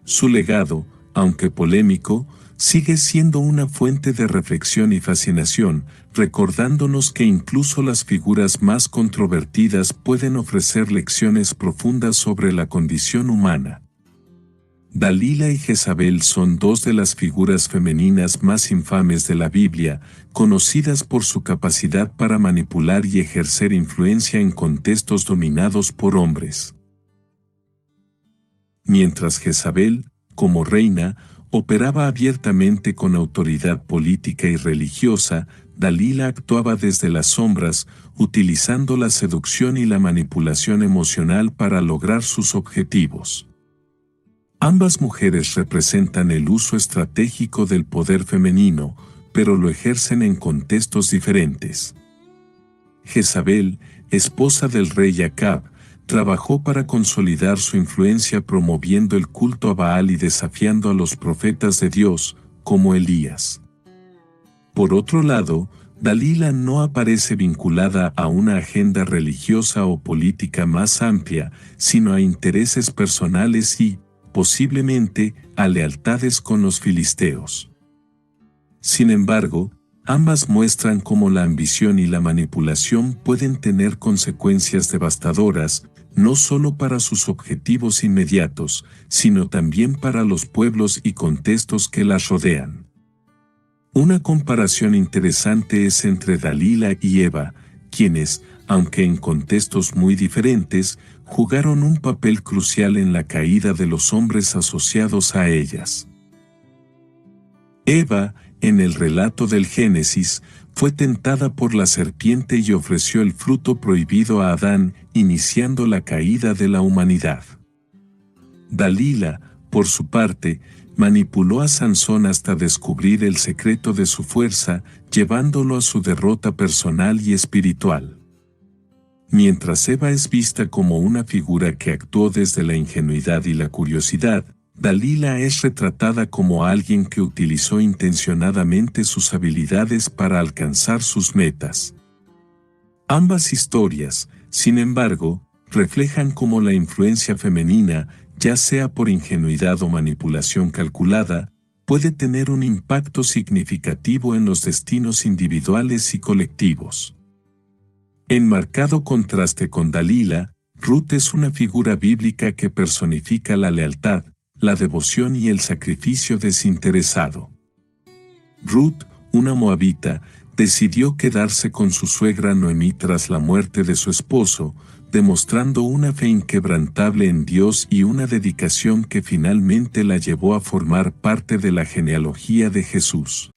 Su legado, aunque polémico, sigue siendo una fuente de reflexión y fascinación, recordándonos que incluso las figuras más controvertidas pueden ofrecer lecciones profundas sobre la condición humana. Dalila y Jezabel son dos de las figuras femeninas más infames de la Biblia, conocidas por su capacidad para manipular y ejercer influencia en contextos dominados por hombres. Mientras Jezabel, como reina, operaba abiertamente con autoridad política y religiosa, Dalila actuaba desde las sombras, utilizando la seducción y la manipulación emocional para lograr sus objetivos. Ambas mujeres representan el uso estratégico del poder femenino, pero lo ejercen en contextos diferentes. Jezabel, esposa del rey Acab, trabajó para consolidar su influencia promoviendo el culto a Baal y desafiando a los profetas de Dios, como Elías. Por otro lado, Dalila no aparece vinculada a una agenda religiosa o política más amplia, sino a intereses personales y, posiblemente, a lealtades con los filisteos. Sin embargo, ambas muestran cómo la ambición y la manipulación pueden tener consecuencias devastadoras, no solo para sus objetivos inmediatos, sino también para los pueblos y contextos que las rodean. Una comparación interesante es entre Dalila y Eva, quienes, aunque en contextos muy diferentes, jugaron un papel crucial en la caída de los hombres asociados a ellas. Eva, en el relato del Génesis, fue tentada por la serpiente y ofreció el fruto prohibido a Adán, iniciando la caída de la humanidad. Dalila, por su parte, manipuló a Sansón hasta descubrir el secreto de su fuerza, llevándolo a su derrota personal y espiritual. Mientras Eva es vista como una figura que actuó desde la ingenuidad y la curiosidad, Dalila es retratada como alguien que utilizó intencionadamente sus habilidades para alcanzar sus metas. Ambas historias, sin embargo, reflejan cómo la influencia femenina, ya sea por ingenuidad o manipulación calculada, puede tener un impacto significativo en los destinos individuales y colectivos. En marcado contraste con Dalila, Ruth es una figura bíblica que personifica la lealtad, la devoción y el sacrificio desinteresado. Ruth, una moabita, decidió quedarse con su suegra Noemí tras la muerte de su esposo, demostrando una fe inquebrantable en Dios y una dedicación que finalmente la llevó a formar parte de la genealogía de Jesús.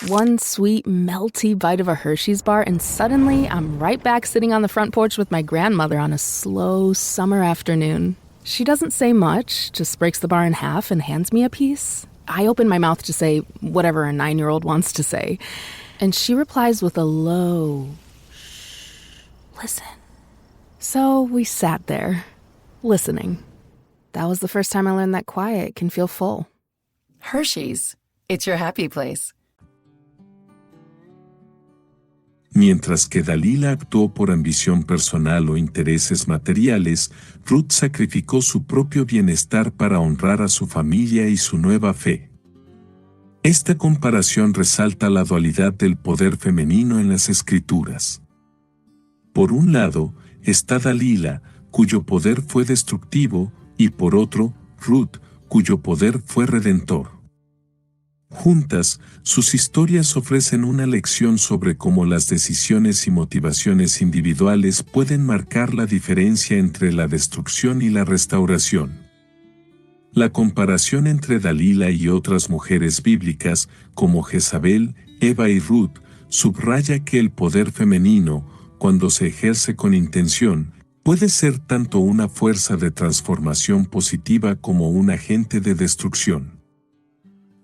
One sweet, melty bite of a Hershey's bar, and suddenly I'm right back sitting on the front porch with my grandmother on a slow summer afternoon. She doesn't say much, just breaks the bar in half and hands me a piece. I open my mouth to say whatever a 9-year-old wants to say, and she replies with a low, "Shh, listen." So we sat there, listening. That was the first time I learned that quiet can feel full. Hershey's, it's your happy place. Mientras que Dalila actuó por ambición personal o intereses materiales, Ruth sacrificó su propio bienestar para honrar a su familia y su nueva fe. Esta comparación resalta la dualidad del poder femenino en las Escrituras. Por un lado, está Dalila, cuyo poder fue destructivo, y por otro, Ruth, cuyo poder fue redentor. Juntas, sus historias ofrecen una lección sobre cómo las decisiones y motivaciones individuales pueden marcar la diferencia entre la destrucción y la restauración. La comparación entre Dalila y otras mujeres bíblicas, como Jezabel, Eva y Ruth, subraya que el poder femenino, cuando se ejerce con intención, puede ser tanto una fuerza de transformación positiva como un agente de destrucción.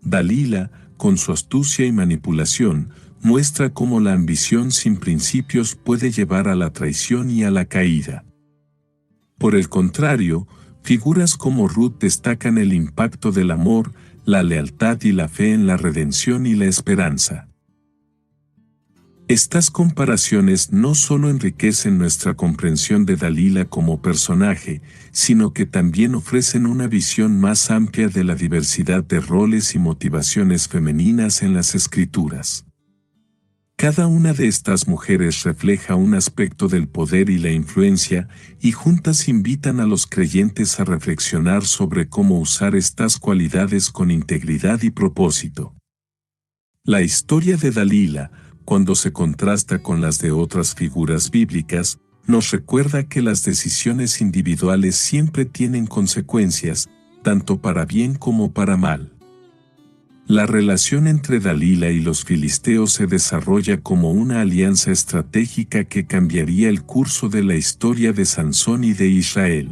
Dalila, con su astucia y manipulación, muestra cómo la ambición sin principios puede llevar a la traición y a la caída. Por el contrario, figuras como Ruth destacan el impacto del amor, la lealtad y la fe en la redención y la esperanza. Estas comparaciones no solo enriquecen nuestra comprensión de Dalila como personaje, sino que también ofrecen una visión más amplia de la diversidad de roles y motivaciones femeninas en las Escrituras. Cada una de estas mujeres refleja un aspecto del poder y la influencia, y juntas invitan a los creyentes a reflexionar sobre cómo usar estas cualidades con integridad y propósito. La historia de Dalila, cuando se contrasta con las de otras figuras bíblicas, nos recuerda que las decisiones individuales siempre tienen consecuencias, tanto para bien como para mal. La relación entre Dalila y los filisteos se desarrolla como una alianza estratégica que cambiaría el curso de la historia de Sansón y de Israel.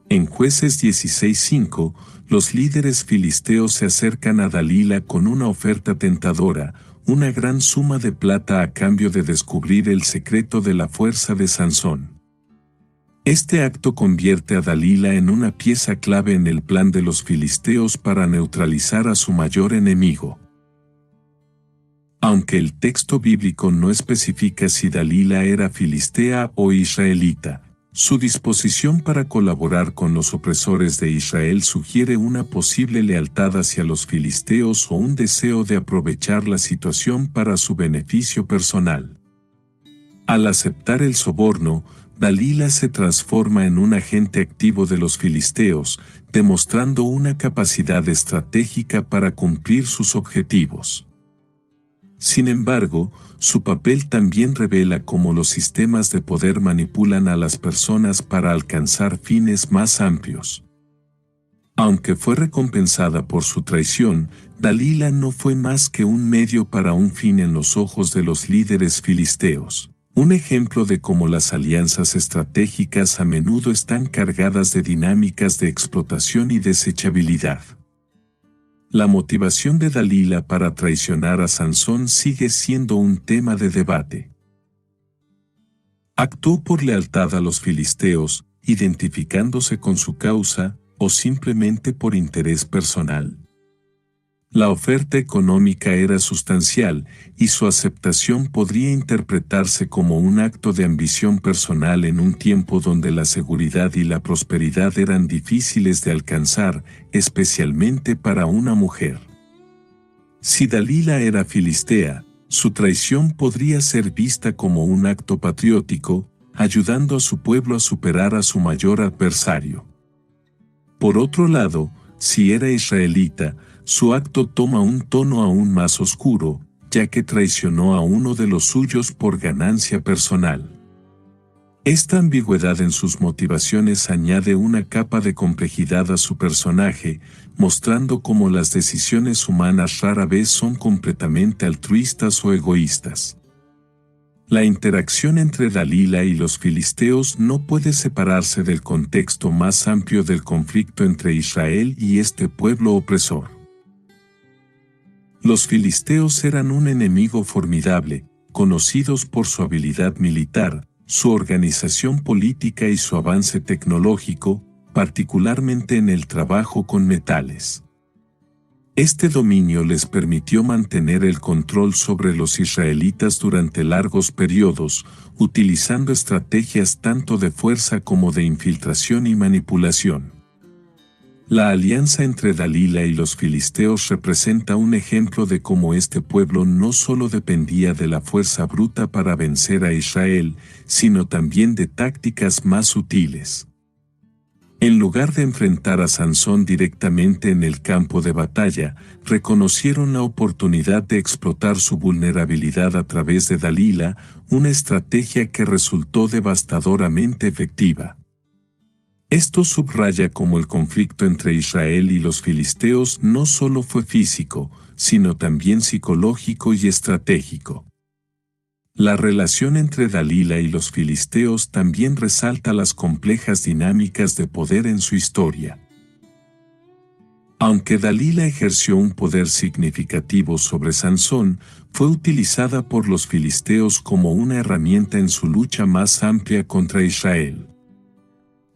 En Jueces 16:5, los líderes filisteos se acercan a Dalila con una oferta tentadora, una gran suma de plata a cambio de descubrir el secreto de la fuerza de Sansón. Este acto convierte a Dalila en una pieza clave en el plan de los filisteos para neutralizar a su mayor enemigo. Aunque el texto bíblico no especifica si Dalila era filistea o israelita, su disposición para colaborar con los opresores de Israel sugiere una posible lealtad hacia los filisteos o un deseo de aprovechar la situación para su beneficio personal. Al aceptar el soborno, Dalila se transforma en un agente activo de los filisteos, demostrando una capacidad estratégica para cumplir sus objetivos. Sin embargo, su papel también revela cómo los sistemas de poder manipulan a las personas para alcanzar fines más amplios. Aunque fue recompensada por su traición, Dalila no fue más que un medio para un fin en los ojos de los líderes filisteos. Un ejemplo de cómo las alianzas estratégicas a menudo están cargadas de dinámicas de explotación y desechabilidad. La motivación de Dalila para traicionar a Sansón sigue siendo un tema de debate. ¿Actuó por lealtad a los filisteos, identificándose con su causa, o simplemente por interés personal? La oferta económica era sustancial y su aceptación podría interpretarse como un acto de ambición personal en un tiempo donde la seguridad y la prosperidad eran difíciles de alcanzar, especialmente para una mujer. Si Dalila era filistea, su traición podría ser vista como un acto patriótico, ayudando a su pueblo a superar a su mayor adversario. Por otro lado, si era israelita, su acto toma un tono aún más oscuro, ya que traicionó a uno de los suyos por ganancia personal. Esta ambigüedad en sus motivaciones añade una capa de complejidad a su personaje, mostrando cómo las decisiones humanas rara vez son completamente altruistas o egoístas. La interacción entre Dalila y los filisteos no puede separarse del contexto más amplio del conflicto entre Israel y este pueblo opresor. Los filisteos eran un enemigo formidable, conocidos por su habilidad militar, su organización política y su avance tecnológico, particularmente en el trabajo con metales. Este dominio les permitió mantener el control sobre los israelitas durante largos periodos, utilizando estrategias tanto de fuerza como de infiltración y manipulación. La alianza entre Dalila y los filisteos representa un ejemplo de cómo este pueblo no solo dependía de la fuerza bruta para vencer a Israel, sino también de tácticas más sutiles. En lugar de enfrentar a Sansón directamente en el campo de batalla, reconocieron la oportunidad de explotar su vulnerabilidad a través de Dalila, una estrategia que resultó devastadoramente efectiva. Esto subraya cómo el conflicto entre Israel y los filisteos no solo fue físico, sino también psicológico y estratégico. La relación entre Dalila y los filisteos también resalta las complejas dinámicas de poder en su historia. Aunque Dalila ejerció un poder significativo sobre Sansón, fue utilizada por los filisteos como una herramienta en su lucha más amplia contra Israel.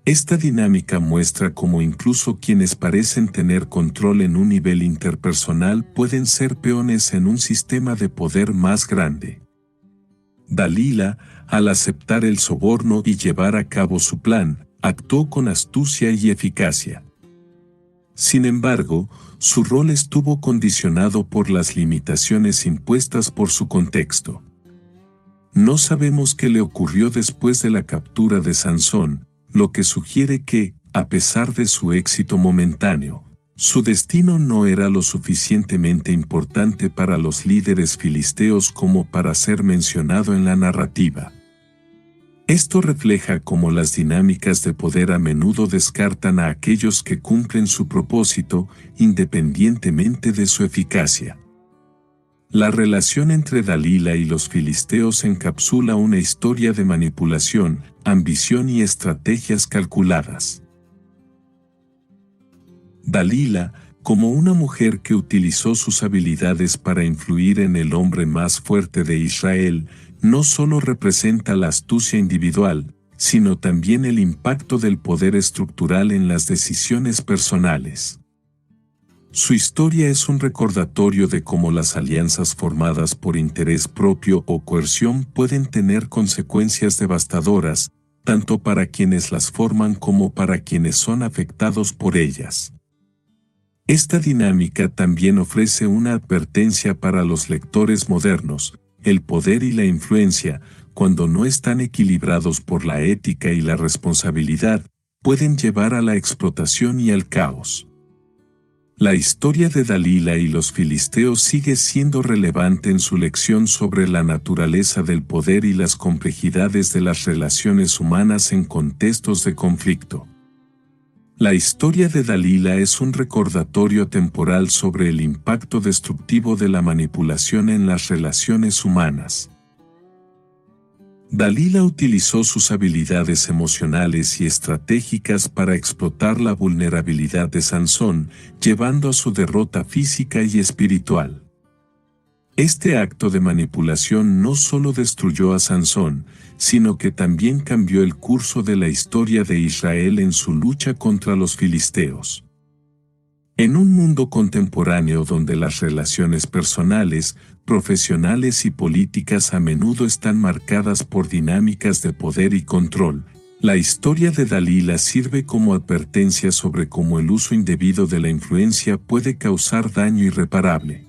Esta dinámica muestra cómo incluso quienes parecen tener control en un nivel interpersonal pueden ser peones en un sistema de poder más grande. Dalila, al aceptar el soborno y llevar a cabo su plan, actuó con astucia y eficacia. Sin embargo, su rol estuvo condicionado por las limitaciones impuestas por su contexto. No sabemos qué le ocurrió después de la captura de Sansón, lo que sugiere que, a pesar de su éxito momentáneo, su destino no era lo suficientemente importante para los líderes filisteos como para ser mencionado en la narrativa. Esto refleja cómo las dinámicas de poder a menudo descartan a aquellos que cumplen su propósito, independientemente de su eficacia. La relación entre Dalila y los filisteos encapsula una historia de manipulación, ambición y estrategias calculadas. Dalila, como una mujer que utilizó sus habilidades para influir en el hombre más fuerte de Israel, no solo representa la astucia individual, sino también el impacto del poder estructural en las decisiones personales. Su historia es un recordatorio de cómo las alianzas formadas por interés propio o coerción pueden tener consecuencias devastadoras, tanto para quienes las forman como para quienes son afectados por ellas. Esta dinámica también ofrece una advertencia para los lectores modernos: el poder y la influencia, cuando no están equilibrados por la ética y la responsabilidad, pueden llevar a la explotación y al caos. La historia de Dalila y los filisteos sigue siendo relevante en su lección sobre la naturaleza del poder y las complejidades de las relaciones humanas en contextos de conflicto. La historia de Dalila es un recordatorio temporal sobre el impacto destructivo de la manipulación en las relaciones humanas. Dalila utilizó sus habilidades emocionales y estratégicas para explotar la vulnerabilidad de Sansón, llevando a su derrota física y espiritual. Este acto de manipulación no solo destruyó a Sansón, sino que también cambió el curso de la historia de Israel en su lucha contra los filisteos. En un mundo contemporáneo donde las relaciones personales, profesionales y políticas a menudo están marcadas por dinámicas de poder y control, la historia de Dalila sirve como advertencia sobre cómo el uso indebido de la influencia puede causar daño irreparable.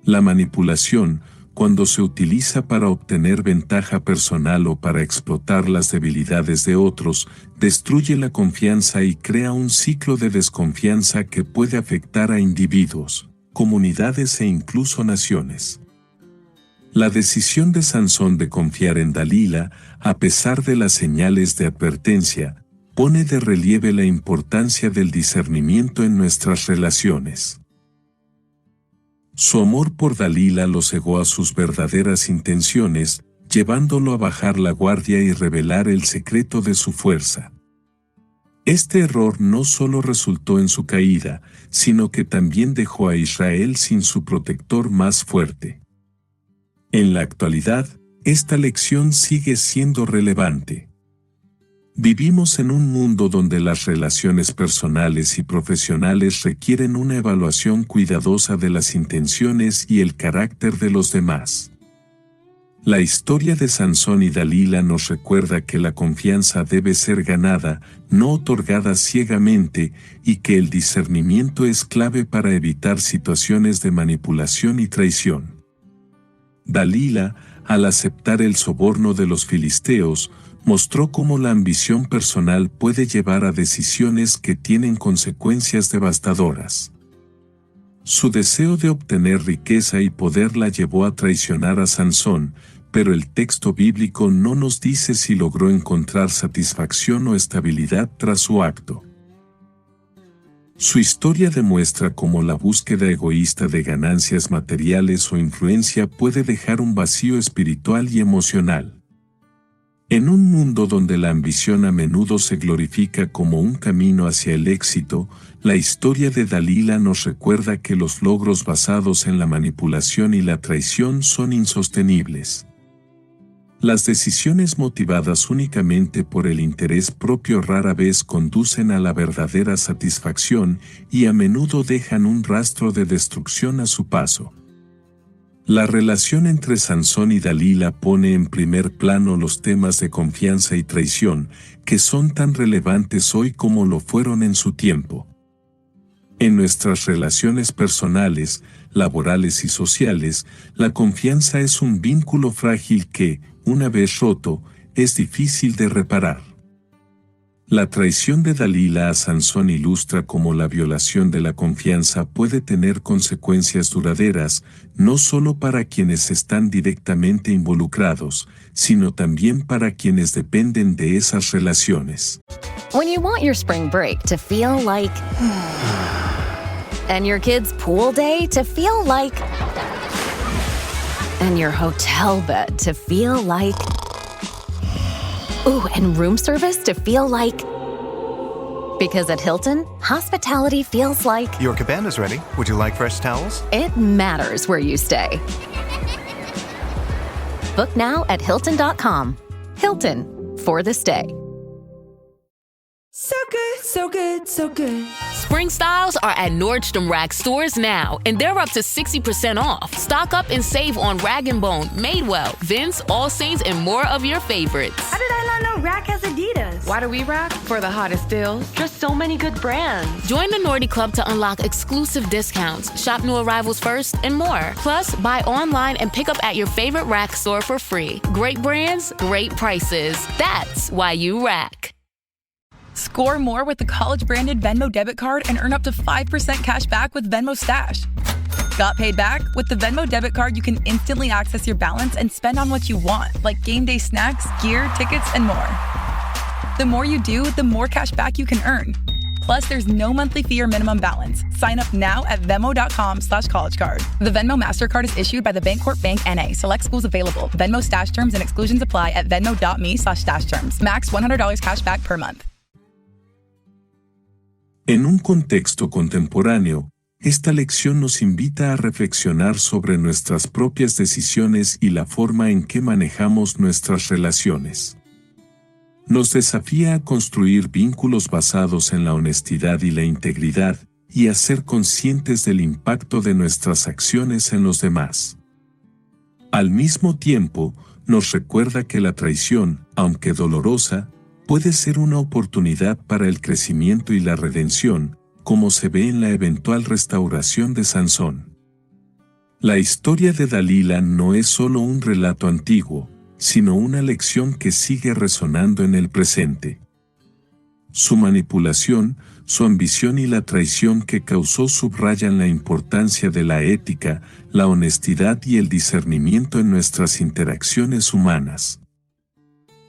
La manipulación, cuando se utiliza para obtener ventaja personal o para explotar las debilidades de otros, destruye la confianza y crea un ciclo de desconfianza que puede afectar a individuos, comunidades e incluso naciones. La decisión de Sansón de confiar en Dalila, a pesar de las señales de advertencia, pone de relieve la importancia del discernimiento en nuestras relaciones. Su amor por Dalila lo cegó a sus verdaderas intenciones, llevándolo a bajar la guardia y revelar el secreto de su fuerza. Este error no solo resultó en su caída, sino que también dejó a Israel sin su protector más fuerte. En la actualidad, esta lección sigue siendo relevante. Vivimos en un mundo donde las relaciones personales y profesionales requieren una evaluación cuidadosa de las intenciones y el carácter de los demás. La historia de Sansón y Dalila nos recuerda que la confianza debe ser ganada, no otorgada ciegamente, y que el discernimiento es clave para evitar situaciones de manipulación y traición. Dalila, al aceptar el soborno de los filisteos, mostró cómo la ambición personal puede llevar a decisiones que tienen consecuencias devastadoras. Su deseo de obtener riqueza y poder la llevó a traicionar a Sansón, pero el texto bíblico no nos dice si logró encontrar satisfacción o estabilidad tras su acto. Su historia demuestra cómo la búsqueda egoísta de ganancias materiales o influencia puede dejar un vacío espiritual y emocional. En un mundo donde la ambición a menudo se glorifica como un camino hacia el éxito, la historia de Dalila nos recuerda que los logros basados en la manipulación y la traición son insostenibles. Las decisiones motivadas únicamente por el interés propio rara vez conducen a la verdadera satisfacción y a menudo dejan un rastro de destrucción a su paso. La relación entre Sansón y Dalila pone en primer plano los temas de confianza y traición, que son tan relevantes hoy como lo fueron en su tiempo. En nuestras relaciones personales, laborales y sociales, la confianza es un vínculo frágil que, una vez roto, es difícil de reparar. La traición de Dalila a Sansón ilustra cómo la violación de la confianza puede tener consecuencias duraderas, no solo para quienes están directamente involucrados, sino también para quienes dependen de esas relaciones. When you want your spring break to feel like... and your kids' pool day to feel like... and your hotel bed to feel like... ooh, and room service to feel like... because at Hilton, hospitality feels like... Your cabana's ready. Would you like fresh towels? it matters where you stay. Book now at Hilton.com. Hilton, for the stay. So good, so good, so good. Spring styles are at Nordstrom Rack stores now, and they're up to 60% off. Stock up and save on Rag & Bone, Madewell, Vince, All Saints, and more of your favorites. How did I not know Rack has Adidas? Why do we rack? For the hottest deals. Just so many good brands. Join the Nordy Club to unlock exclusive discounts, shop new arrivals first, and more. Plus, buy online and pick up at your favorite Rack store for free. Great brands, great prices. That's why you rack. Score more with the college-branded Venmo debit card and earn up to 5% cash back with Venmo Stash. Got paid back? With the Venmo debit card, you can instantly access your balance and spend on what you want, like game day snacks, gear, tickets, and more. The more you do, the more cash back you can earn. Plus, there's no monthly fee or minimum balance. Sign up now at Venmo.com/collegecard. The Venmo MasterCard is issued by the Bancorp Bank N.A. Select schools available. Venmo Stash terms and exclusions apply at venmo.me/stash terms. Max $100 cash back per month. En un contexto contemporáneo, esta lección nos invita a reflexionar sobre nuestras propias decisiones y la forma en que manejamos nuestras relaciones. Nos desafía a construir vínculos basados en la honestidad y la integridad, y a ser conscientes del impacto de nuestras acciones en los demás. Al mismo tiempo, nos recuerda que la traición, aunque dolorosa, puede ser una oportunidad para el crecimiento y la redención, como se ve en la eventual restauración de Sansón. La historia de Dalila no es solo un relato antiguo, sino una lección que sigue resonando en el presente. Su manipulación, su ambición y la traición que causó subrayan la importancia de la ética, la honestidad y el discernimiento en nuestras interacciones humanas.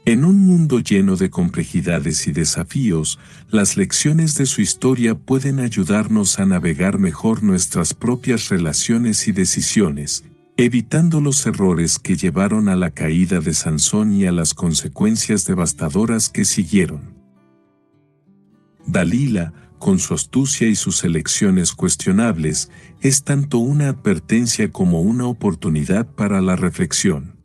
En un mundo lleno de complejidades y desafíos, las lecciones de su historia pueden ayudarnos a navegar mejor nuestras propias relaciones y decisiones, evitando los errores que llevaron a la caída de Sansón y a las consecuencias devastadoras que siguieron. Dalila, con su astucia y sus elecciones cuestionables, es tanto una advertencia como una oportunidad para la reflexión.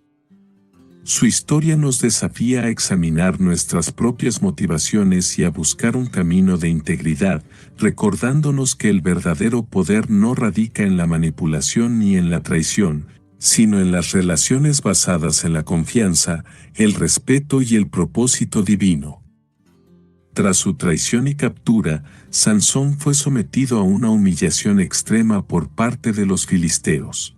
Su historia nos desafía a examinar nuestras propias motivaciones y a buscar un camino de integridad, recordándonos que el verdadero poder no radica en la manipulación ni en la traición, sino en las relaciones basadas en la confianza, el respeto y el propósito divino. Tras su traición y captura, Sansón fue sometido a una humillación extrema por parte de los filisteos.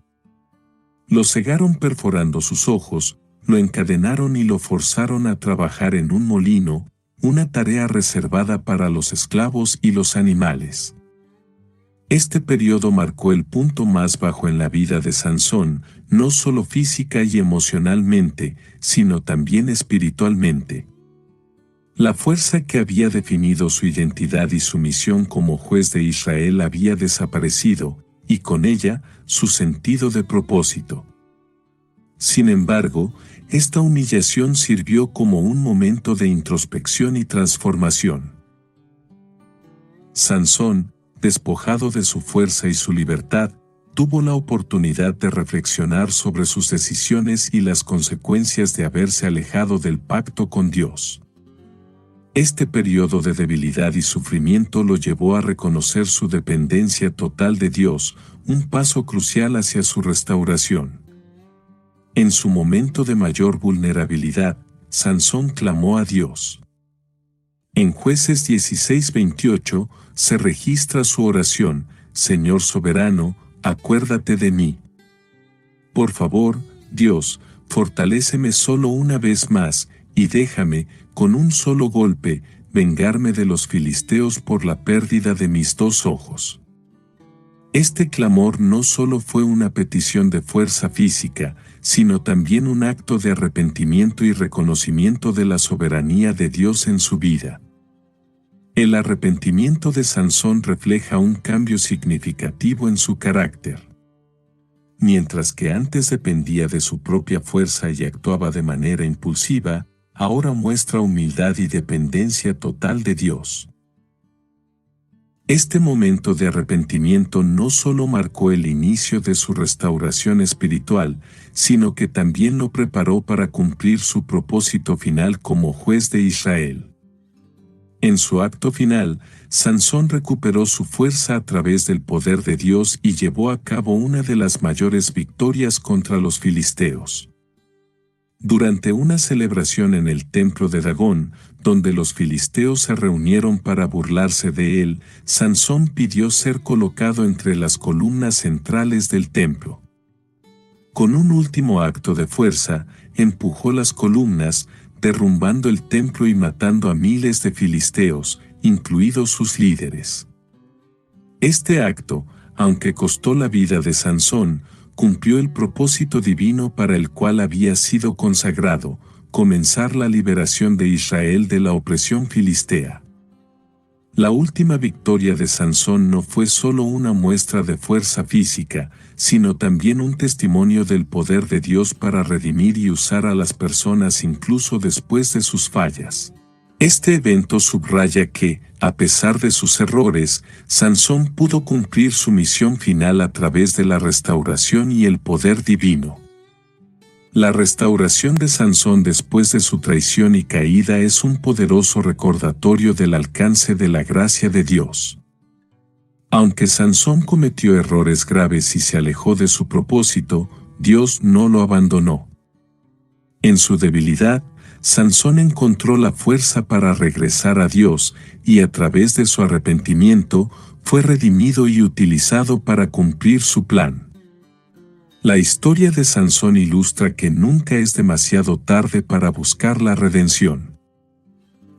Lo cegaron perforando sus ojos, lo encadenaron y lo forzaron a trabajar en un molino, una tarea reservada para los esclavos y los animales. Este periodo marcó el punto más bajo en la vida de Sansón, no solo física y emocionalmente, sino también espiritualmente. La fuerza que había definido su identidad y su misión como juez de Israel había desaparecido, y con ella, su sentido de propósito. Sin embargo, esta humillación sirvió como un momento de introspección y transformación. Sansón, despojado de su fuerza y su libertad, tuvo la oportunidad de reflexionar sobre sus decisiones y las consecuencias de haberse alejado del pacto con Dios. Este periodo de debilidad y sufrimiento lo llevó a reconocer su dependencia total de Dios, un paso crucial hacia su restauración. En su momento de mayor vulnerabilidad, Sansón clamó a Dios. En Jueces 16:28 se registra su oración: Señor soberano, acuérdate de mí. Por favor, Dios, fortaléceme solo una vez más, y déjame, con un solo golpe, vengarme de los filisteos por la pérdida de mis 2 ojos. Este clamor no solo fue una petición de fuerza física, sino también un acto de arrepentimiento y reconocimiento de la soberanía de Dios en su vida. El arrepentimiento de Sansón refleja un cambio significativo en su carácter. Mientras que antes dependía de su propia fuerza y actuaba de manera impulsiva, ahora muestra humildad y dependencia total de Dios. Este momento de arrepentimiento no solo marcó el inicio de su restauración espiritual, sino que también lo preparó para cumplir su propósito final como juez de Israel. En su acto final, Sansón recuperó su fuerza a través del poder de Dios y llevó a cabo una de las mayores victorias contra los filisteos. Durante una celebración en el templo de Dagón, donde los filisteos se reunieron para burlarse de él, Sansón pidió ser colocado entre las columnas centrales del templo. Con un último acto de fuerza, empujó las columnas, derrumbando el templo y matando a miles de filisteos, incluidos sus líderes. Este acto, aunque costó la vida de Sansón, cumplió el propósito divino para el cual había sido consagrado: comenzar la liberación de Israel de la opresión filistea. La última victoria de Sansón no fue solo una muestra de fuerza física, sino también un testimonio del poder de Dios para redimir y usar a las personas incluso después de sus fallas. Este evento subraya que, a pesar de sus errores, Sansón pudo cumplir su misión final a través de la restauración y el poder divino. La restauración de Sansón después de su traición y caída es un poderoso recordatorio del alcance de la gracia de Dios. Aunque Sansón cometió errores graves y se alejó de su propósito, Dios no lo abandonó. En su debilidad, Sansón encontró la fuerza para regresar a Dios y a través de su arrepentimiento fue redimido y utilizado para cumplir su plan. La historia de Sansón ilustra que nunca es demasiado tarde para buscar la redención.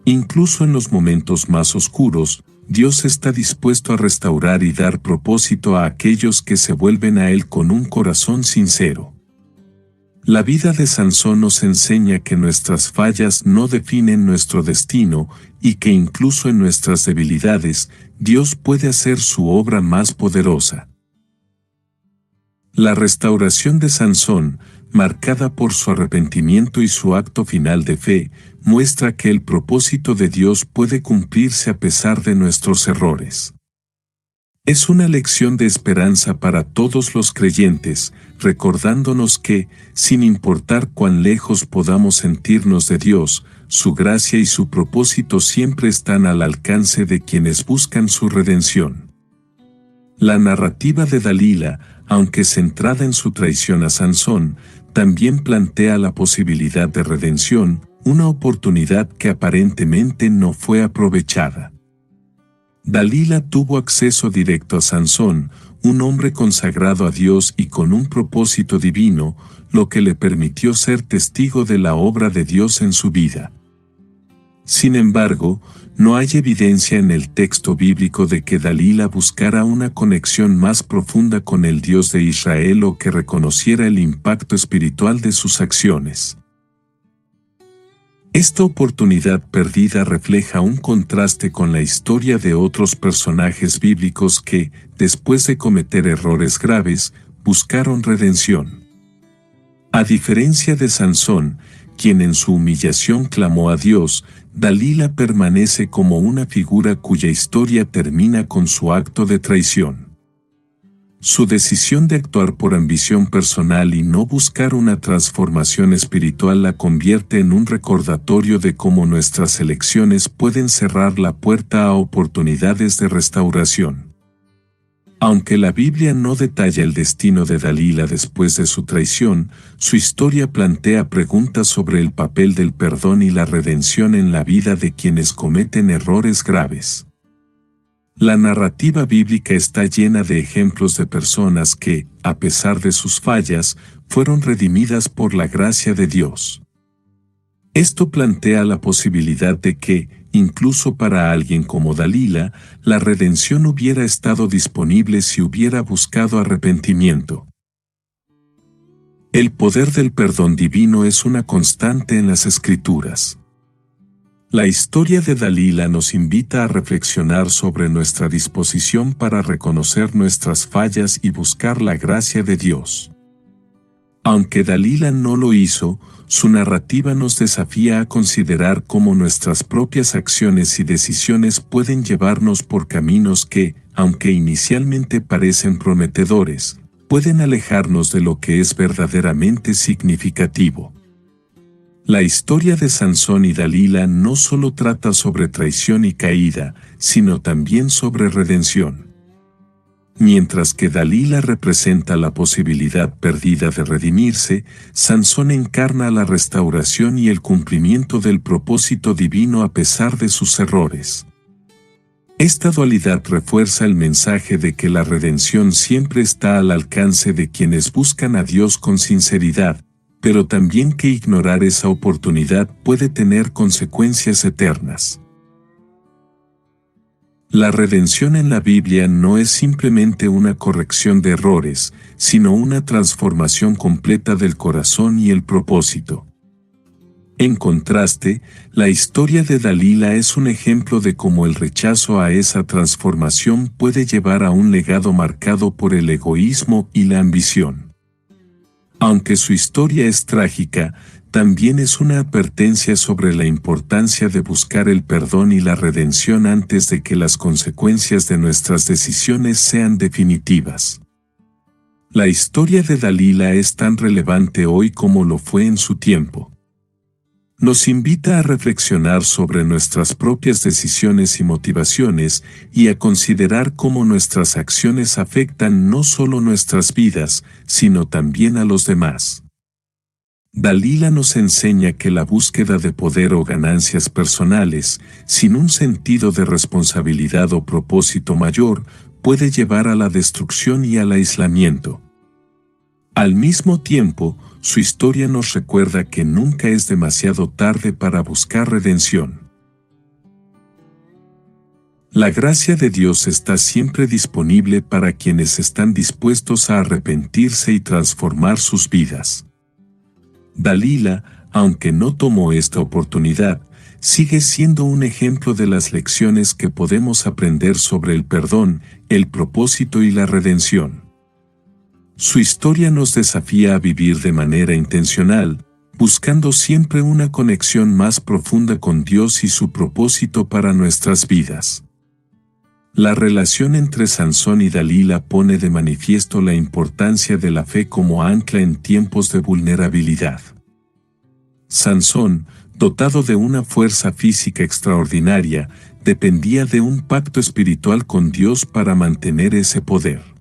Incluso en los momentos más oscuros, Dios está dispuesto a restaurar y dar propósito a aquellos que se vuelven a Él con un corazón sincero. La vida de Sansón nos enseña que nuestras fallas no definen nuestro destino y que incluso en nuestras debilidades, Dios puede hacer su obra más poderosa. La restauración de Sansón, marcada por su arrepentimiento y su acto final de fe, muestra que el propósito de Dios puede cumplirse a pesar de nuestros errores. Es una lección de esperanza para todos los creyentes, recordándonos que, sin importar cuán lejos podamos sentirnos de Dios, su gracia y su propósito siempre están al alcance de quienes buscan su redención. La narrativa de Dalila, aunque centrada en su traición a Sansón, también plantea la posibilidad de redención, una oportunidad que aparentemente no fue aprovechada. Dalila tuvo acceso directo a Sansón, un hombre consagrado a Dios y con un propósito divino, lo que le permitió ser testigo de la obra de Dios en su vida. Sin embargo, no hay evidencia en el texto bíblico de que Dalila buscara una conexión más profunda con el Dios de Israel o que reconociera el impacto espiritual de sus acciones. Esta oportunidad perdida refleja un contraste con la historia de otros personajes bíblicos que, después de cometer errores graves, buscaron redención. A diferencia de Sansón, quien en su humillación clamó a Dios, Dalila permanece como una figura cuya historia termina con su acto de traición. Su decisión de actuar por ambición personal y no buscar una transformación espiritual la convierte en un recordatorio de cómo nuestras elecciones pueden cerrar la puerta a oportunidades de restauración. Aunque la Biblia no detalla el destino de Dalila después de su traición, su historia plantea preguntas sobre el papel del perdón y la redención en la vida de quienes cometen errores graves. La narrativa bíblica está llena de ejemplos de personas que, a pesar de sus fallas, fueron redimidas por la gracia de Dios. Esto plantea la posibilidad de que, incluso para alguien como Dalila, la redención hubiera estado disponible si hubiera buscado arrepentimiento. El poder del perdón divino es una constante en las Escrituras. La historia de Dalila nos invita a reflexionar sobre nuestra disposición para reconocer nuestras fallas y buscar la gracia de Dios. Aunque Dalila no lo hizo, su narrativa nos desafía a considerar cómo nuestras propias acciones y decisiones pueden llevarnos por caminos que, aunque inicialmente parecen prometedores, pueden alejarnos de lo que es verdaderamente significativo. La historia de Sansón y Dalila no solo trata sobre traición y caída, sino también sobre redención. Mientras que Dalila representa la posibilidad perdida de redimirse, Sansón encarna la restauración y el cumplimiento del propósito divino a pesar de sus errores. Esta dualidad refuerza el mensaje de que la redención siempre está al alcance de quienes buscan a Dios con sinceridad, pero también que ignorar esa oportunidad puede tener consecuencias eternas. La redención en la Biblia no es simplemente una corrección de errores, sino una transformación completa del corazón y el propósito. En contraste, la historia de Dalila es un ejemplo de cómo el rechazo a esa transformación puede llevar a un legado marcado por el egoísmo y la ambición. Aunque su historia es trágica, también es una advertencia sobre la importancia de buscar el perdón y la redención antes de que las consecuencias de nuestras decisiones sean definitivas. La historia de Dalila es tan relevante hoy como lo fue en su tiempo. nos invita a reflexionar sobre nuestras propias decisiones y motivaciones y a considerar cómo nuestras acciones afectan no solo nuestras vidas, sino también a los demás. Dalila nos enseña que la búsqueda de poder o ganancias personales, sin un sentido de responsabilidad o propósito mayor, puede llevar a la destrucción y al aislamiento. Al mismo tiempo, su historia nos recuerda que nunca es demasiado tarde para buscar redención. La gracia de Dios está siempre disponible para quienes están dispuestos a arrepentirse y transformar sus vidas. Dalila, aunque no tomó esta oportunidad, sigue siendo un ejemplo de las lecciones que podemos aprender sobre el perdón, el propósito y la redención. Su historia nos desafía a vivir de manera intencional, buscando siempre una conexión más profunda con Dios y su propósito para nuestras vidas. La relación entre Sansón y Dalila pone de manifiesto la importancia de la fe como ancla en tiempos de vulnerabilidad. Sansón, dotado de una fuerza física extraordinaria, dependía de un pacto espiritual con Dios para mantener ese poder.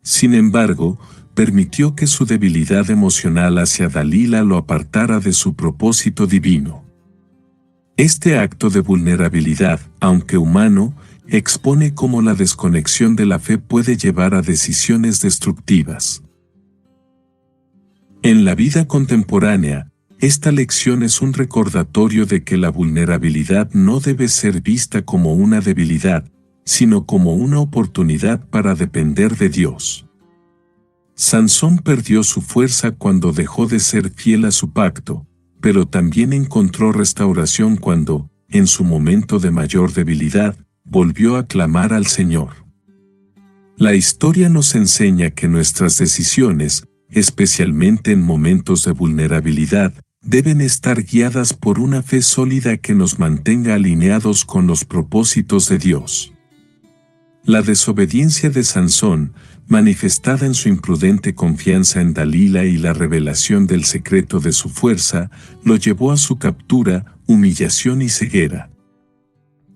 Sin embargo, permitió que su debilidad emocional hacia Dalila lo apartara de su propósito divino. Este acto de vulnerabilidad, aunque humano, expone cómo la desconexión de la fe puede llevar a decisiones destructivas. En la vida contemporánea, esta lección es un recordatorio de que la vulnerabilidad no debe ser vista como una debilidad, sino como una oportunidad para depender de Dios. Sansón perdió su fuerza cuando dejó de ser fiel a su pacto, pero también encontró restauración cuando, en su momento de mayor debilidad, volvió a clamar al Señor. La historia nos enseña que nuestras decisiones, especialmente en momentos de vulnerabilidad, deben estar guiadas por una fe sólida que nos mantenga alineados con los propósitos de Dios. La desobediencia de Sansón, manifestada en su imprudente confianza en Dalila y la revelación del secreto de su fuerza, lo llevó a su captura, humillación y ceguera.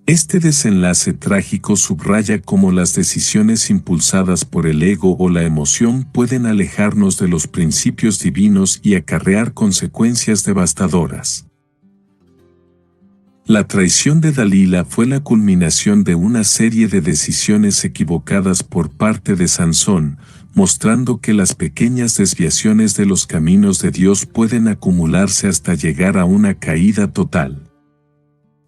Este desenlace trágico subraya cómo las decisiones impulsadas por el ego o la emoción pueden alejarnos de los principios divinos y acarrear consecuencias devastadoras. La traición de Dalila fue la culminación de una serie de decisiones equivocadas por parte de Sansón, mostrando que las pequeñas desviaciones de los caminos de Dios pueden acumularse hasta llegar a una caída total.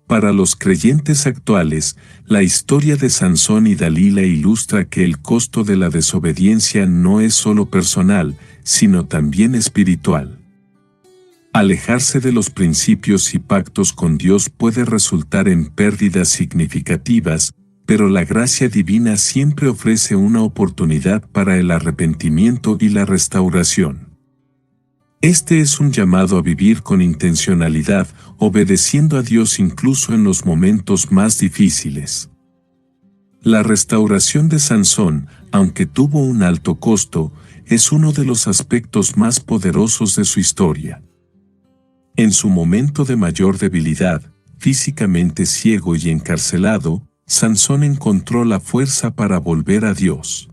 Para los creyentes actuales, la historia de Sansón y Dalila ilustra que el costo de la desobediencia no es solo personal, sino también espiritual. Alejarse de los principios y pactos con Dios puede resultar en pérdidas significativas, pero la gracia divina siempre ofrece una oportunidad para el arrepentimiento y la restauración. Este es un llamado a vivir con intencionalidad, obedeciendo a Dios incluso en los momentos más difíciles. La restauración de Sansón, aunque tuvo un alto costo, es uno de los aspectos más poderosos de su historia. En su momento de mayor debilidad, físicamente ciego y encarcelado, Sansón encontró la fuerza para volver a Dios.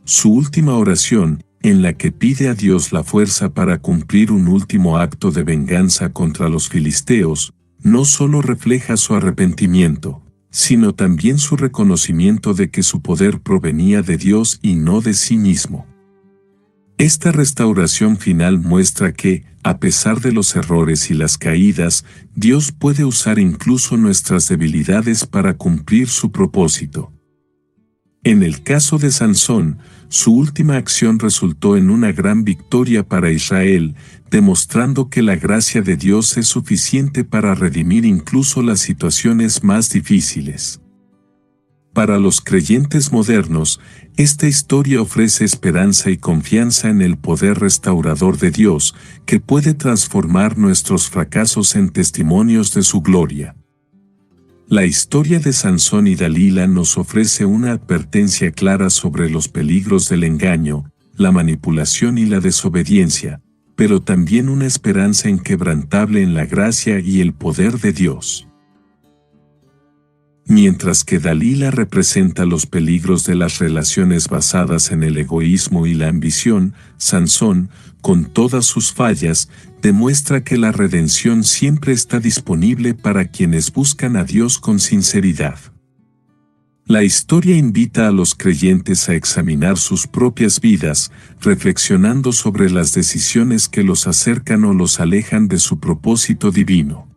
Su última oración, en la que pide a Dios la fuerza para cumplir un último acto de venganza contra los filisteos, no solo refleja su arrepentimiento, sino también su reconocimiento de que su poder provenía de Dios y no de sí mismo. Esta restauración final muestra que, a pesar de los errores y las caídas, Dios puede usar incluso nuestras debilidades para cumplir su propósito. En el caso de Sansón, su última acción resultó en una gran victoria para Israel, demostrando que la gracia de Dios es suficiente para redimir incluso las situaciones más difíciles. Para los creyentes modernos, esta historia ofrece esperanza y confianza en el poder restaurador de Dios, que puede transformar nuestros fracasos en testimonios de su gloria. La historia de Sansón y Dalila nos ofrece una advertencia clara sobre los peligros del engaño, la manipulación y la desobediencia, pero también una esperanza inquebrantable en la gracia y el poder de Dios. Mientras que Dalila representa los peligros de las relaciones basadas en el egoísmo y la ambición, Sansón, con todas sus fallas, demuestra que la redención siempre está disponible para quienes buscan a Dios con sinceridad. La historia invita a los creyentes a examinar sus propias vidas, reflexionando sobre las decisiones que los acercan o los alejan de su propósito divino.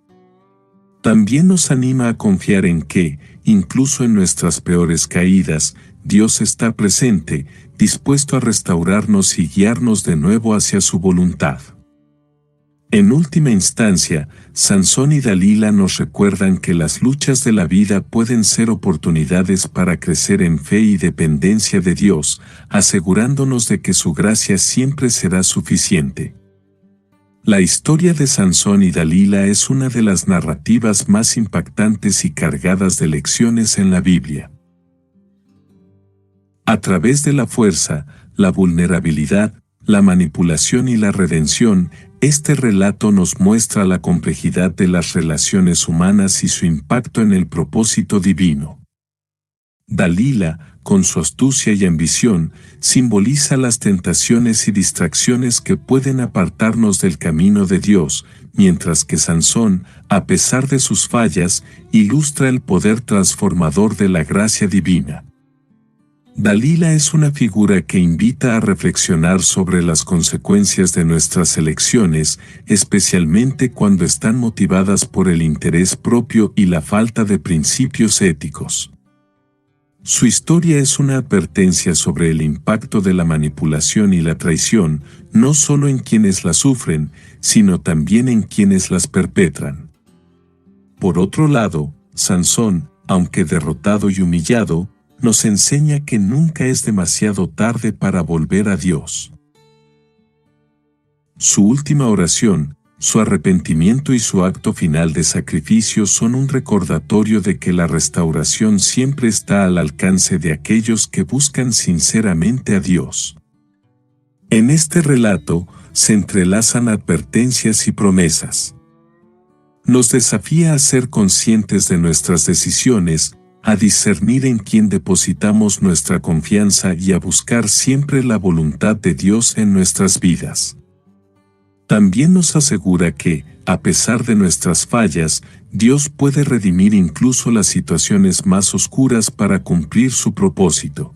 También nos anima a confiar en que, incluso en nuestras peores caídas, Dios está presente, dispuesto a restaurarnos y guiarnos de nuevo hacia su voluntad. En última instancia, Sansón y Dalila nos recuerdan que las luchas de la vida pueden ser oportunidades para crecer en fe y dependencia de Dios, asegurándonos de que su gracia siempre será suficiente. La historia de Sansón y Dalila es una de las narrativas más impactantes y cargadas de lecciones en la Biblia. A través de la fuerza, la vulnerabilidad, la manipulación y la redención, este relato nos muestra la complejidad de las relaciones humanas y su impacto en el propósito divino. Dalila, con su astucia y ambición, simboliza las tentaciones y distracciones que pueden apartarnos del camino de Dios, mientras que Sansón, a pesar de sus fallas, ilustra el poder transformador de la gracia divina. Dalila es una figura que invita a reflexionar sobre las consecuencias de nuestras elecciones, especialmente cuando están motivadas por el interés propio y la falta de principios éticos. Su historia es una advertencia sobre el impacto de la manipulación y la traición, no solo en quienes la sufren, sino también en quienes las perpetran. Por otro lado, Sansón, aunque derrotado y humillado, nos enseña que nunca es demasiado tarde para volver a Dios. Su última oración, su arrepentimiento y su acto final de sacrificio son un recordatorio de que la restauración siempre está al alcance de aquellos que buscan sinceramente a Dios. En este relato se entrelazan advertencias y promesas. Nos desafía a ser conscientes de nuestras decisiones, a discernir en quién depositamos nuestra confianza y a buscar siempre la voluntad de Dios en nuestras vidas. También nos asegura que, a pesar de nuestras fallas, Dios puede redimir incluso las situaciones más oscuras para cumplir su propósito.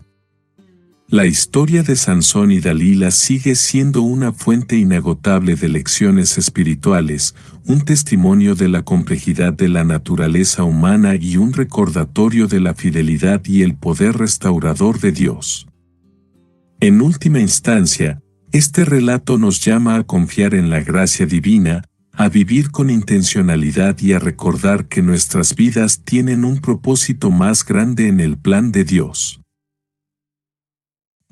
La historia de Sansón y Dalila sigue siendo una fuente inagotable de lecciones espirituales, un testimonio de la complejidad de la naturaleza humana y un recordatorio de la fidelidad y el poder restaurador de Dios. En última instancia, este relato nos llama a confiar en la gracia divina, a vivir con intencionalidad y a recordar que nuestras vidas tienen un propósito más grande en el plan de Dios.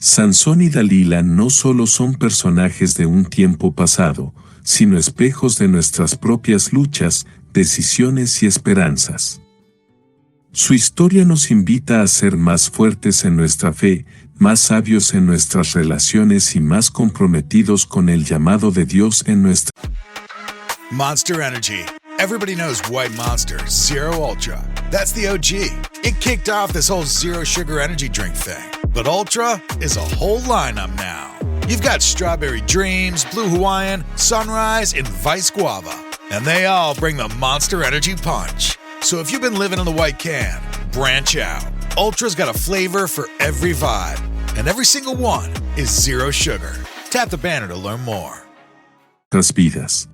Sansón y Dalila no solo son personajes de un tiempo pasado, sino espejos de nuestras propias luchas, decisiones y esperanzas. Su historia nos invita a ser más fuertes en nuestra fe, más sabios en nuestras relaciones y más comprometidos con el llamado de Dios en nuestra. Monster Energy. Everybody knows White Monster, Zero Ultra. That's the OG. It kicked off this whole zero sugar energy drink thing. But Ultra is a whole lineup now. You've got Strawberry Dreams, Blue Hawaiian, Sunrise, and Vice Guava. And they all bring the Monster Energy punch. So if you've been living in the white can, branch out. Ultra's got a flavor for every vibe. And every single one is zero sugar. Tap the banner to learn more. Vidas.